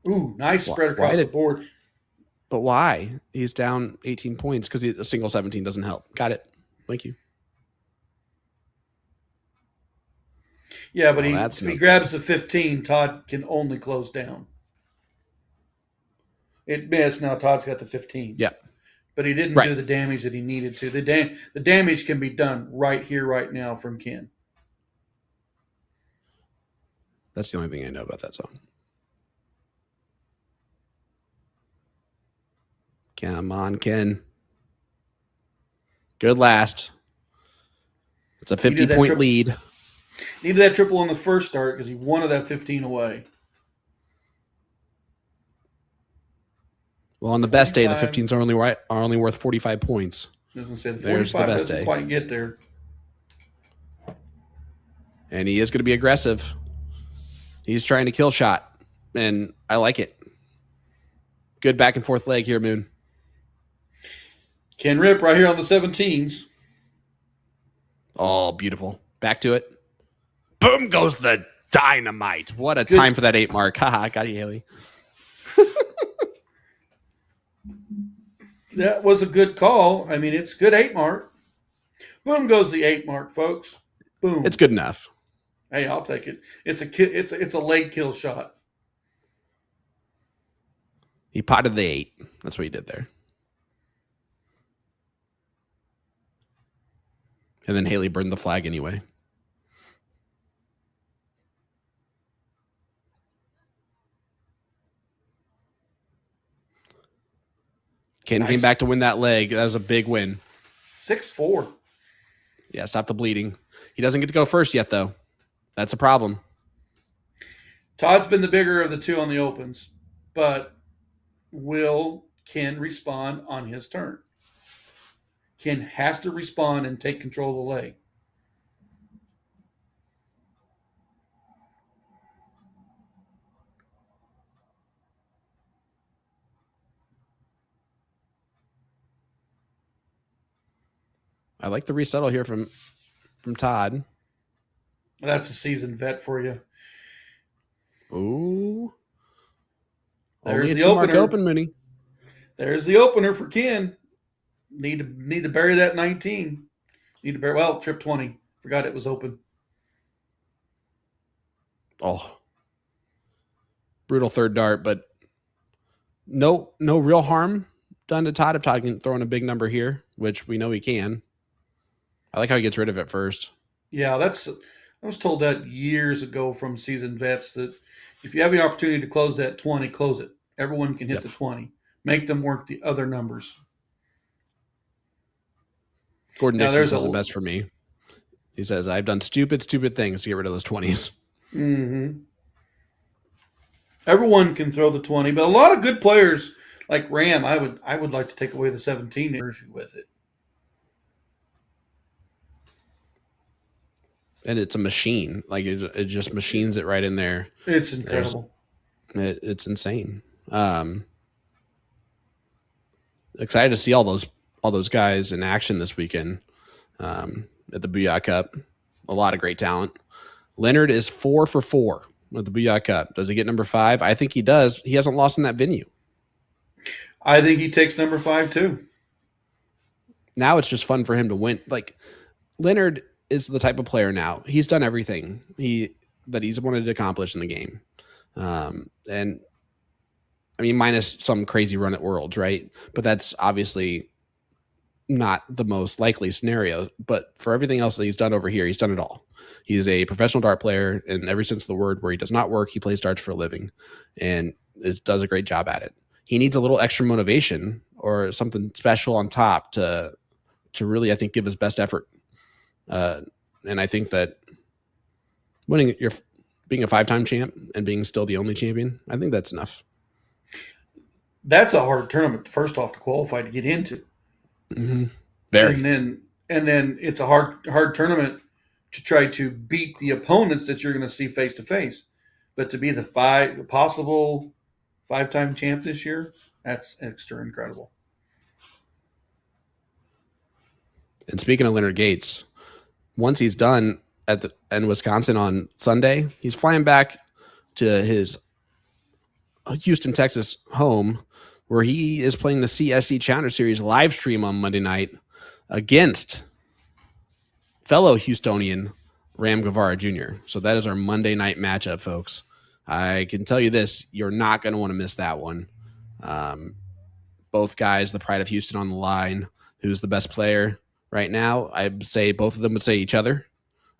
Speaker 2: Ooh, nice spread across the board.
Speaker 1: But why? He's down 18 points because a single 17 doesn't help. Got it. Thank you.
Speaker 2: Yeah, but if he grabs the 15, Todd can only close down. It's now Todd's got the 15.
Speaker 1: Yeah.
Speaker 2: But he didn't do the damage that he needed to. The damage can be done right here, right now from Ken.
Speaker 1: That's the only thing I know about that song. Come on, Ken. Good last. It's a 50-point lead.
Speaker 2: Needed that triple on the first start because he wanted that 15 away.
Speaker 1: Well, on the best day, the 15s are only worth 45 points.
Speaker 2: I was going to say, the 45
Speaker 1: There's the best
Speaker 2: doesn't
Speaker 1: day.
Speaker 2: quite get there.
Speaker 1: And he is going to be aggressive. He's trying to kill shot, and I like it. Good back and forth leg here, Moon.
Speaker 2: Ken Ripp right here on the 17s.
Speaker 1: Oh, beautiful. Back to it. Boom goes the dynamite. What a time for that 8 mark. Haha, got you, Haley.
Speaker 2: That was a good call. I mean, it's good 8 mark. Boom goes the 8 mark, folks. Boom.
Speaker 1: It's good enough.
Speaker 2: Hey, I'll take it. It's a leg kill shot.
Speaker 1: He potted the 8. That's what he did there. And then Haley burned the flag anyway. Ken came back to win that leg. That was a big win.
Speaker 2: 6-4.
Speaker 1: Yeah, stop the bleeding. He doesn't get to go first yet, though. That's a problem.
Speaker 2: Todd's been the bigger of the 2 on the opens, but will Ken respond on his turn? Ken has to respond and take control of the leg.
Speaker 1: I like the resettle here from Todd.
Speaker 2: That's a seasoned vet for you.
Speaker 1: Ooh.
Speaker 2: There's
Speaker 1: Only
Speaker 2: the
Speaker 1: a 2 mark
Speaker 2: opener.
Speaker 1: open, Mooney.
Speaker 2: There's the opener for Ken. Need to bury that 19. Trip 20. Forgot it was open.
Speaker 1: Oh. Brutal 3rd dart, but no real harm done to Todd if Todd can throw in a big number here, which we know he can. I like how he gets rid of it first.
Speaker 2: Yeah, I was told that years ago from seasoned vets that if you have the opportunity to close that 20, close it. Everyone can hit the 20. Make them work the other numbers.
Speaker 1: Gordon Dixon says it best for me. He says, I've done stupid things to get rid of those 20s.
Speaker 2: Mm-hmm. Everyone can throw the 20, but a lot of good players like Ram, I would like to take away the 17 with it.
Speaker 1: And it's a machine. Like it just machines it right in there.
Speaker 2: It's incredible.
Speaker 1: It's insane. Excited to see all those guys in action this weekend at the Booyah Cup. A lot of great talent. Leonard is 4 for 4 with the Booyah Cup. Does he get number 5? I think he does. He hasn't lost in that venue.
Speaker 2: I think he takes number 5 too.
Speaker 1: Now it's just fun for him to win. Like Leonard is the type of player now. He's done everything that he's wanted to accomplish in the game. And I mean, minus some crazy run at Worlds, right? But that's obviously not the most likely scenario. But for everything else that he's done over here, he's done it all. He's a professional dart player, and every sense of the word, where he does not work, he plays darts for a living, and does a great job at it. He needs a little extra motivation or something special on top to really, I think, give his best effort. And I think that being a 5-time champ and being still the only champion, I think that's enough.
Speaker 2: That's a hard tournament, first off, to qualify to get into.
Speaker 1: Mm-hmm. Very.
Speaker 2: And then it's a hard tournament to try to beat the opponents that you're going to see face to face. But to be the possible 5-time champ this year, that's extra incredible.
Speaker 1: And speaking of Leonard Gates, once he's done in Wisconsin on Sunday, he's flying back to his Houston, Texas home, where he is playing the CSC Challenger Series live stream on Monday night against fellow Houstonian Ram Guevara Jr. So that is our Monday night matchup, folks. I can tell you this, you're not going to want to miss that one. Both guys, the pride of Houston on the line. Who's the best player right now? I'd say both of them would say each other,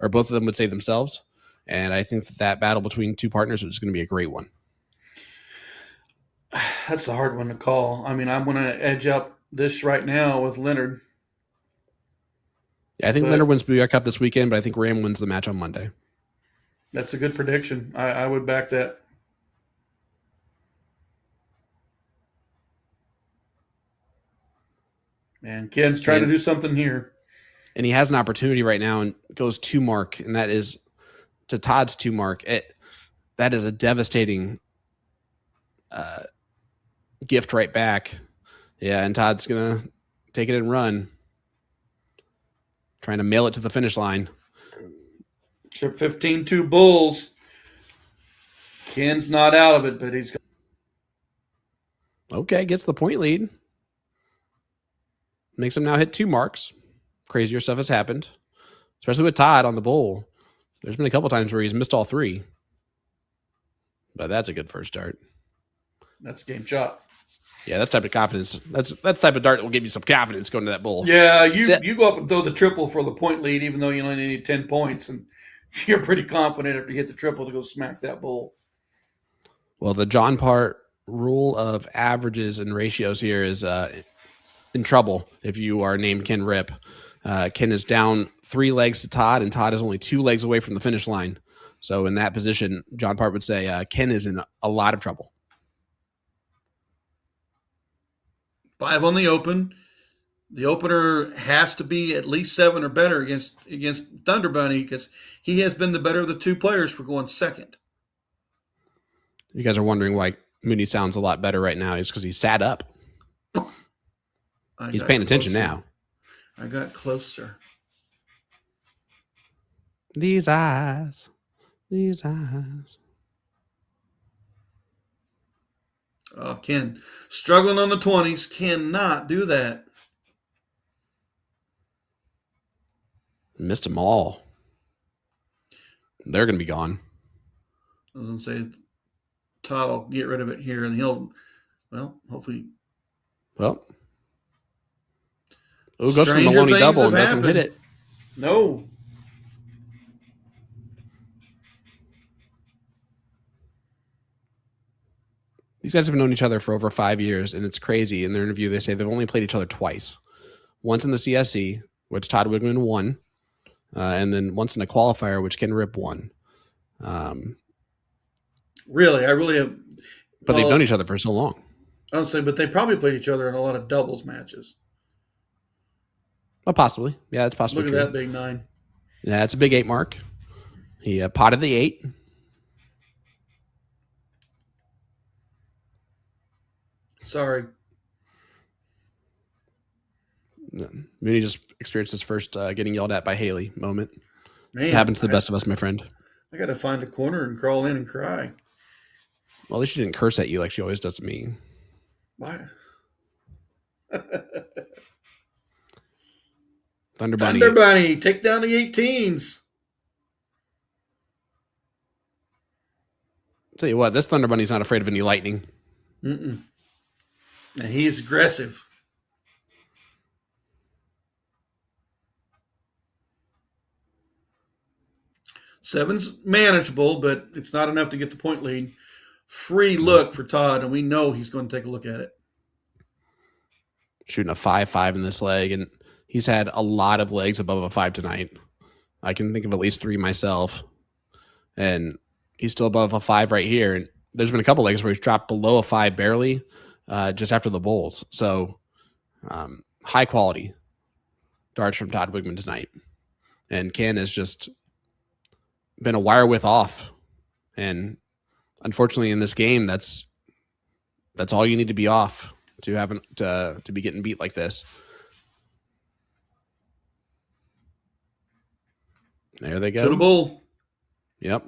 Speaker 1: or both of them would say themselves. And I think that battle between two partners is going to be a great one.
Speaker 2: That's a hard one to call. I mean, I'm going to edge up this right now with Leonard.
Speaker 1: Yeah, I think Leonard wins Booyah Cup this weekend, but I think Ram wins the match on Monday.
Speaker 2: That's a good prediction. I would back that. Man, Ken's trying to do something here.
Speaker 1: And he has an opportunity right now and goes 2 mark, and that is to Todd's 2 mark. That is a devastating gift right back. Yeah, and Todd's going to take it and run, trying to mail it to the finish line.
Speaker 2: Trip 15-2 Bulls. Ken's not out of it, but he's got.
Speaker 1: Okay, gets the point lead. Makes him now hit 2 marks. Crazier stuff has happened, especially with Todd on the bowl. There's been a couple times where he's missed all 3. But that's a good first start.
Speaker 2: That's a game shot.
Speaker 1: Yeah, that's type of confidence. That's type of dart that will give you some confidence going to that bowl.
Speaker 2: Yeah, you go up and throw the triple for the point lead, even though you only need 10 points, and you're pretty confident if you hit the triple to go smack that bowl.
Speaker 1: Well, the John Part rule of averages and ratios here is in trouble if you are named Ken Ripp. Ken is down 3 legs to Todd, and Todd is only 2 legs away from the finish line. So in that position, John Part would say Ken is in a lot of trouble.
Speaker 2: 5 on the open. The opener has to be at least 7 or better against Thunder Bunny, because he has been the better of the 2 players for going second.
Speaker 1: You guys are wondering why Mooney sounds a lot better right now. It's because he sat up. He's paying attention now.
Speaker 2: I got closer.
Speaker 1: These eyes. These eyes.
Speaker 2: Oh, Ken, struggling on the 20s, cannot do that.
Speaker 1: Missed them all. They're going to be gone.
Speaker 2: I was going to say, Todd will get rid of it here, and he'll, hopefully.
Speaker 1: Well. Ooh, goes for the Maloney double and doesn't hit it.
Speaker 2: No.
Speaker 1: These guys have known each other for over 5 years, and it's crazy. In their interview, they say they've only played each other twice. Once in the CSC, which Todd Wiegman won, and then once in a qualifier, which Ken Ripp won.
Speaker 2: Really? I really have.
Speaker 1: But they've known each other for so long.
Speaker 2: I would say, but they probably played each other in a lot of doubles matches.
Speaker 1: Oh, possibly. Yeah, that's possibly
Speaker 2: true. Look at that big 9.
Speaker 1: Yeah, it's a big 8 mark. He potted the 8.
Speaker 2: Sorry.
Speaker 1: Mooney just experienced his first getting yelled at by Haley moment.
Speaker 2: Man,
Speaker 1: It happens to the best of us, my friend.
Speaker 2: I got to find a corner and crawl in and cry.
Speaker 1: Well, at least she didn't curse at you like she always does to me.
Speaker 2: Why?
Speaker 1: Thunder Bunny.
Speaker 2: Thunder Bunny, take down the 18s.
Speaker 1: Tell you what, this Thunder Bunny's not afraid of any lightning.
Speaker 2: Mm-mm. And he's aggressive. Seven's manageable, but it's not enough to get the point lead. Free look for Todd, and we know he's going to take a look at it.
Speaker 1: Shooting a 5-5 in this leg, and he's had a lot of legs above a 5 tonight. I can think of at least 3 myself. And he's still above a 5 right here. And there's been a couple legs where he's dropped below a 5 barely just after the bowls. So high quality darts from Todd Wiegman tonight. And Ken has just been a wire width off. And unfortunately in this game, that's all you need to be off to have to be getting beat like this. There they go.
Speaker 2: To the bowl.
Speaker 1: Yep.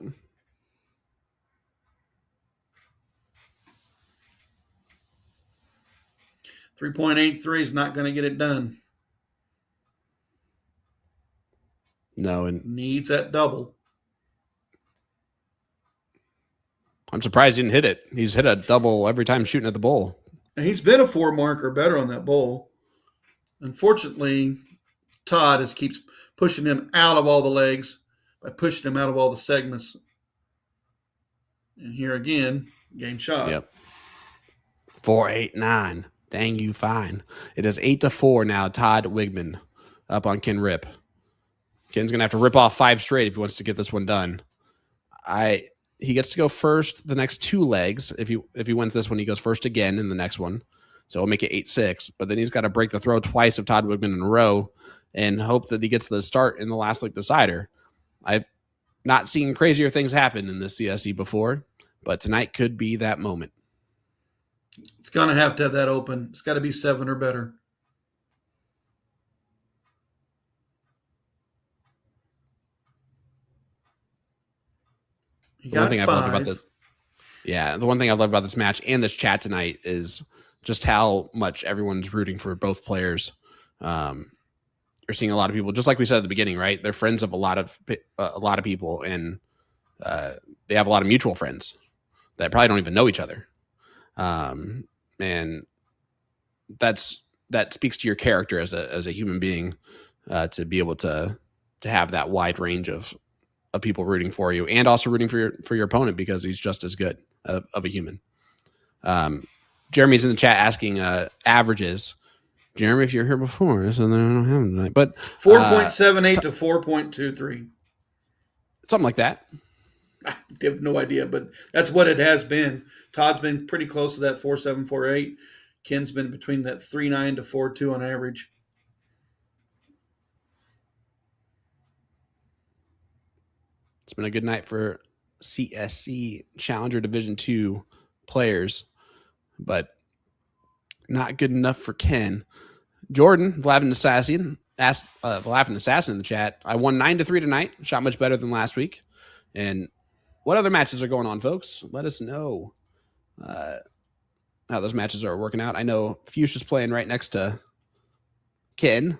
Speaker 2: .83 is not going to get it done.
Speaker 1: No, and
Speaker 2: Needs that double.
Speaker 1: I'm surprised he didn't hit it. He's hit a double every time shooting at the bowl.
Speaker 2: And he's been a 4 mark or better on that bowl. Unfortunately, Todd keeps pushing him out of all the legs by pushing him out of all the segments. And here again, game shot.
Speaker 1: Yep. 4-8-9. Dang you fine. It is 8-4 now. Todd Wiegman up on Ken Ripp. Ken's gonna have to rip off 5 straight if he wants to get this one done. He gets to go first the next 2 legs. If he wins this one, he goes first again in the next one. So it'll make it 8-6. But then he's got to break the throw twice of Todd Wiegman in a row and hope that he gets the start in the last leg decider. I've not seen crazier things happen in this CSC before, but tonight could be that moment.
Speaker 2: It's going to have that open. It's got to be 7 or better.
Speaker 1: The one thing I've loved about this match and this chat tonight is just how much everyone's rooting for both players. You're seeing a lot of people, just like we said at the beginning, right? They're friends of a lot of people, and they have a lot of mutual friends that probably don't even know each other. And that speaks to your character as a human being, to be able to have that wide range of people rooting for you and also rooting for your opponent because he's just as good of a human. Jeremy's in the chat asking averages. Jeremy, if you're here before, so then I don't have them tonight. But
Speaker 2: 4.78 to 4.23.
Speaker 1: Something like that.
Speaker 2: I have no idea, but that's what it has been. Todd's been pretty close to that 4.7, 4.8. Ken's been between that 3.9 to 4.2 on average.
Speaker 1: It's been a good night for CSC Challenger Division II players, but not good enough for Ken. Jordan, Laughing Assassin, asked Laughing Assassin in the chat, I won 9-3 tonight. Shot much better than last week. And what other matches are going on, folks? Let us know how those matches are working out. I know Fuchsia's playing right next to Ken.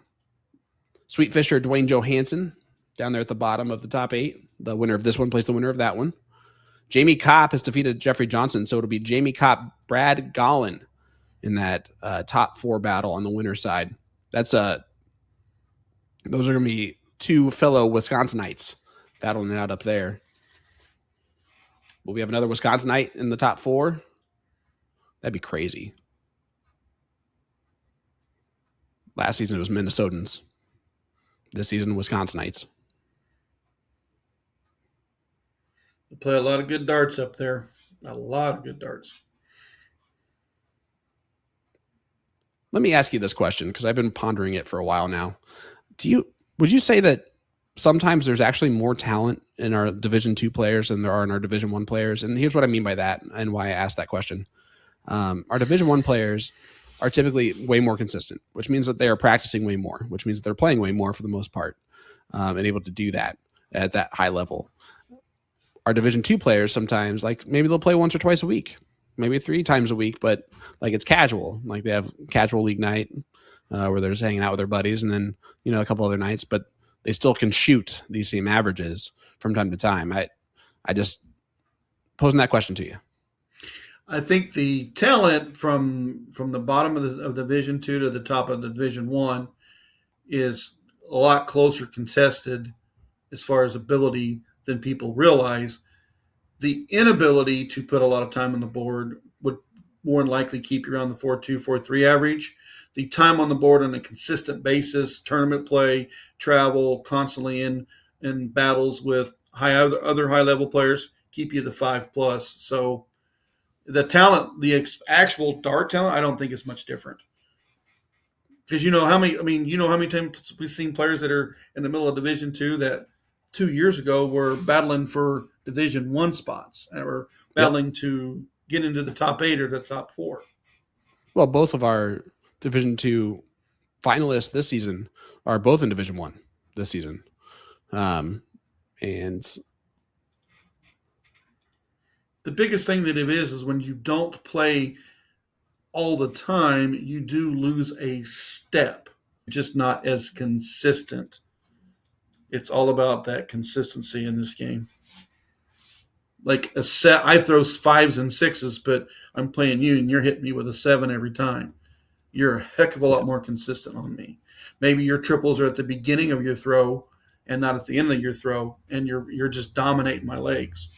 Speaker 1: Sweet Fisher, Dwayne Johansson, down there at the bottom of the top 8. The winner of this one plays the winner of that one. Jamie Kopp has defeated Jeffrey Johnson, so it'll be Jamie Kopp, Brad Gollin in that top 4 battle on the winner's side. Those are going to be 2 fellow Wisconsinites battling it out up there. Will we have another Wisconsinite in the top 4? That'd be crazy. Last season it was Minnesotans. This season, Wisconsinites.
Speaker 2: They play a lot of good darts up there. A lot of good darts.
Speaker 1: Let me ask you this question because I've been pondering it for a while now. Would you say that sometimes there's actually more talent in our Division II players than there are in our Division I players. And here's what I mean by that and why I asked that question. Our Division I players are typically way more consistent, which means that they are practicing way more, which means that they're playing way more for the most part, and able to do that at that high level. Our Division II players sometimes, like maybe they'll play once or twice a week, maybe 3 times a week, but like it's casual. Like they have casual league night where they're just hanging out with their buddies, and then a couple other nights, but they still can shoot these same averages from time to time. I just posing that question to you.
Speaker 2: I think the talent from the bottom of Division II to the top of the Division I is a lot closer contested as far as ability than people realize. The inability to put a lot of time on the board would more than likely keep you around the 4.2, 4.3 average. The time on the board on a consistent basis, tournament play, travel, constantly in battles with other high-level players, keep you the 5+. So the talent, the actual dart talent, I don't think is much different. Because how many times we've seen players that are in the middle of Division II that 2 years ago were battling for Division I spots or battling to get into the top 8 or the top 4.
Speaker 1: Well, both of our Division II finalists this season are both in Division I this season. And
Speaker 2: the biggest thing that it is when you don't play all the time, you do lose a step. Just not as consistent. It's all about that consistency in this game. Like a set, I throw 5s and 6s, but I'm playing you and you're hitting me with a 7 every time. You're a heck of a lot more consistent on me. Maybe your triples are at the beginning of your throw and not at the end of your throw, and you're just dominating my legs.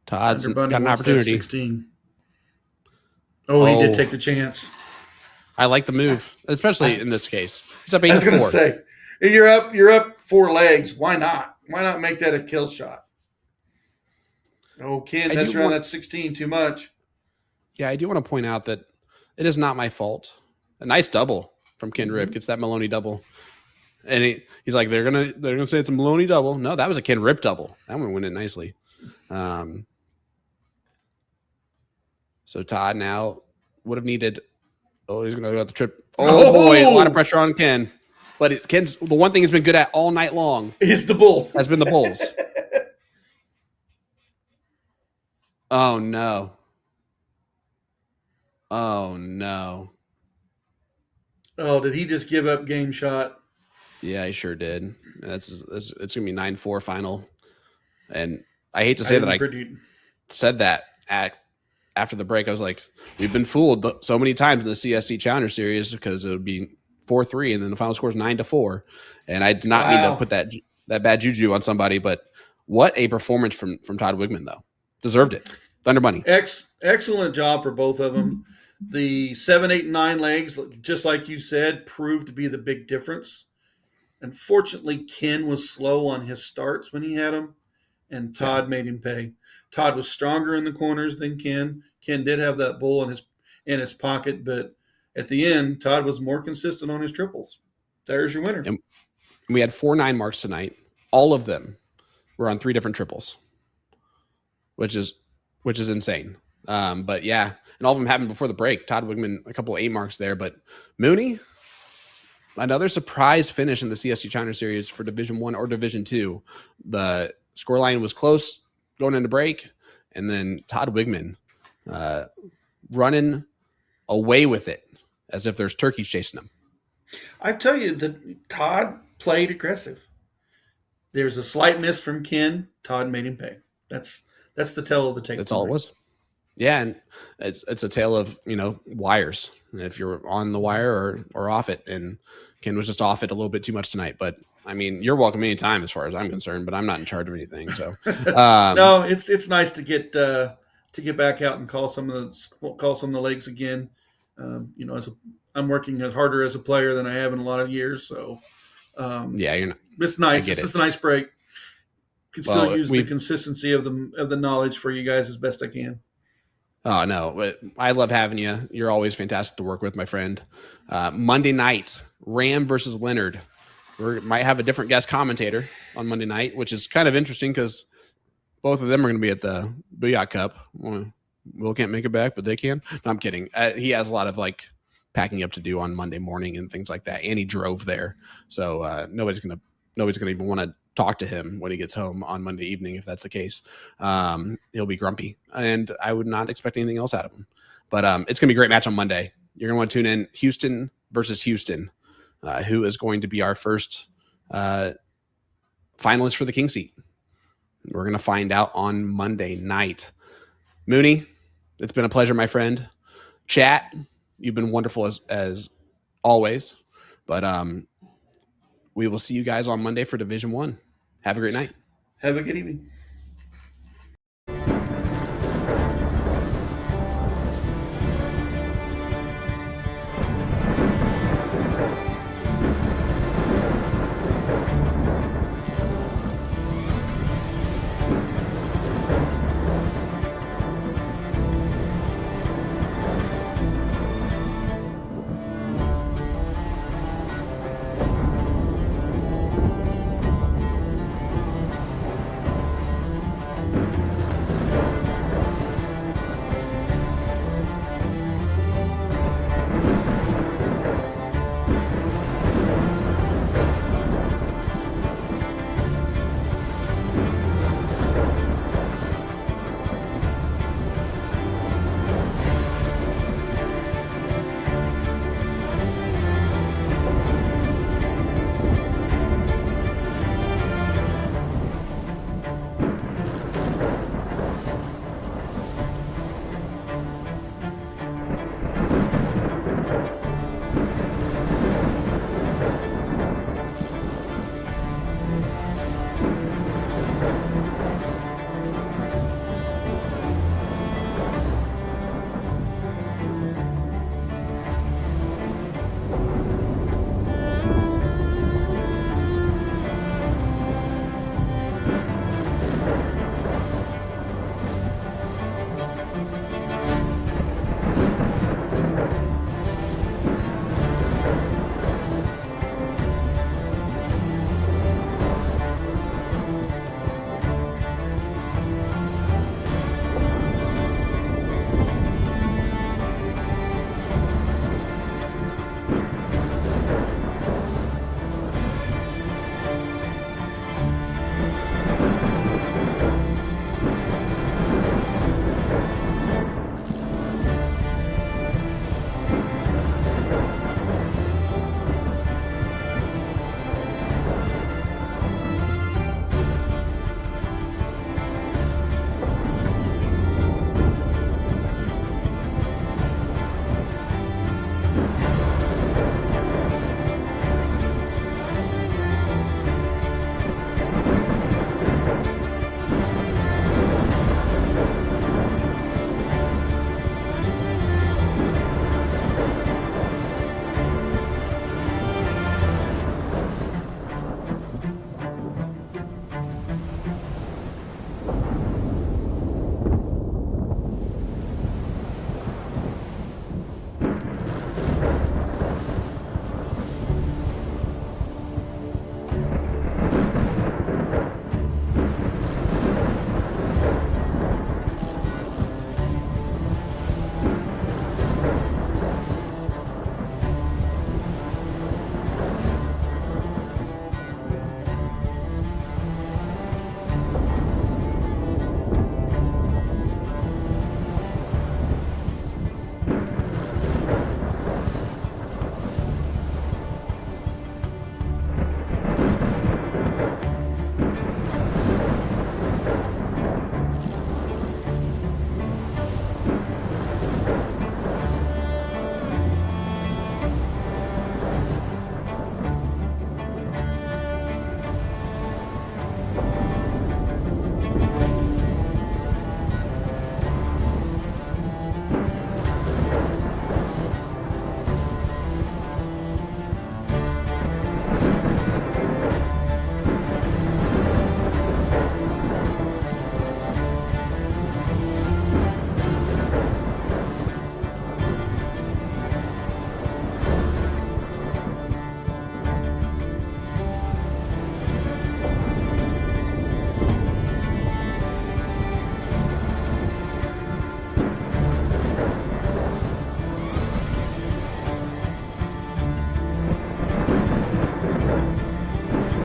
Speaker 1: Todd's got an opportunity.
Speaker 2: 16. Oh, he did take the chance.
Speaker 1: I like the move, especially in this case. He's up 8-4.
Speaker 2: I was going to say, you're up 4 legs. Why not? Why not make that a kill shot? Oh, Ken, that's around that 16 too much.
Speaker 1: Yeah, I do want to point out that it is not my fault. A nice double from Ken Ripp gets that Maloney double, and he's like, they're gonna say it's a Maloney double. No, that was a Ken Ripp double. That one went in nicely. So Todd now would have needed. Oh, he's going to go out the trip. Oh, boy, a lot of pressure on Ken. But Ken's the one thing he's been good at all night long
Speaker 2: is the bull.
Speaker 1: Has been the bulls. Oh no! Oh no!
Speaker 2: Oh, did he just give up game shot?
Speaker 1: Yeah, he sure did. It's gonna be 9-4 final, and I hate to say that I said that after the break. I was like, we've been fooled so many times in the CSC Challenger Series because it would be 4-3, and then the final score is 9-4. And I did not mean to put that bad juju on somebody, but what a performance from Todd Wiegman, though. Deserved it. Thunder Money.
Speaker 2: Excellent job for both of them. The 7, 8, and 9 legs, just like you said, proved to be the big difference. Unfortunately, Ken was slow on his starts when he had them, and Todd made him pay. Todd was stronger in the corners than Ken. Ken did have that bull in his pocket, but at the end, Todd was more consistent on his triples. There's your winner.
Speaker 1: And we had 4 9 marks tonight. All of them were on 3 different triples, which is insane. But yeah, and all of them happened before the break. Todd Wiegman, a couple of 8 marks there, but Mooney, another surprise finish in the CSC Challenger Series for Division I or Division II. The scoreline was close going into break, and then Todd Wiegman running away with it as if there's turkeys chasing him.
Speaker 2: I tell you that Todd played aggressive. There's a slight miss from Ken. Todd made him pay. That's the tale of the tape.
Speaker 1: That's all it was. Yeah, and it's a tale of wires. If you're on the wire or off it, and Ken was just off it a little bit too much tonight. But I mean, you're welcome anytime as far as I'm concerned. But I'm not in charge of anything. So
Speaker 2: no, it's nice to get back out and call some of the legs again. I'm working harder as a player than I have in a lot of years. So
Speaker 1: you're not.
Speaker 2: It's nice. It's just a nice break. Can still use the consistency of the knowledge for you guys as best I can.
Speaker 1: Oh no, I love having you. You're always fantastic to work with, my friend. Monday night, Ram versus Leonard. We might have a different guest commentator on Monday night, which is kind of interesting because both of them are going to be at the Booyah Cup. Will can't make it back, but they can. No, I'm kidding. He has a lot of like packing up to do on Monday morning and things like that, and he drove there, so nobody's gonna even want to talk to him when he gets home on Monday evening. If that's the case, he'll be grumpy, and I would not expect anything else out of him. But it's gonna be a great match on Monday. You're gonna want to tune in. Houston versus Houston. Who is going to be our first finalist for the King seat? We're going to find out on Monday night. Mooney, it's been a pleasure, my friend. Chat, you've been wonderful as always. But we will see you guys on Monday for Division 1. Have a great night.
Speaker 2: Have a good evening.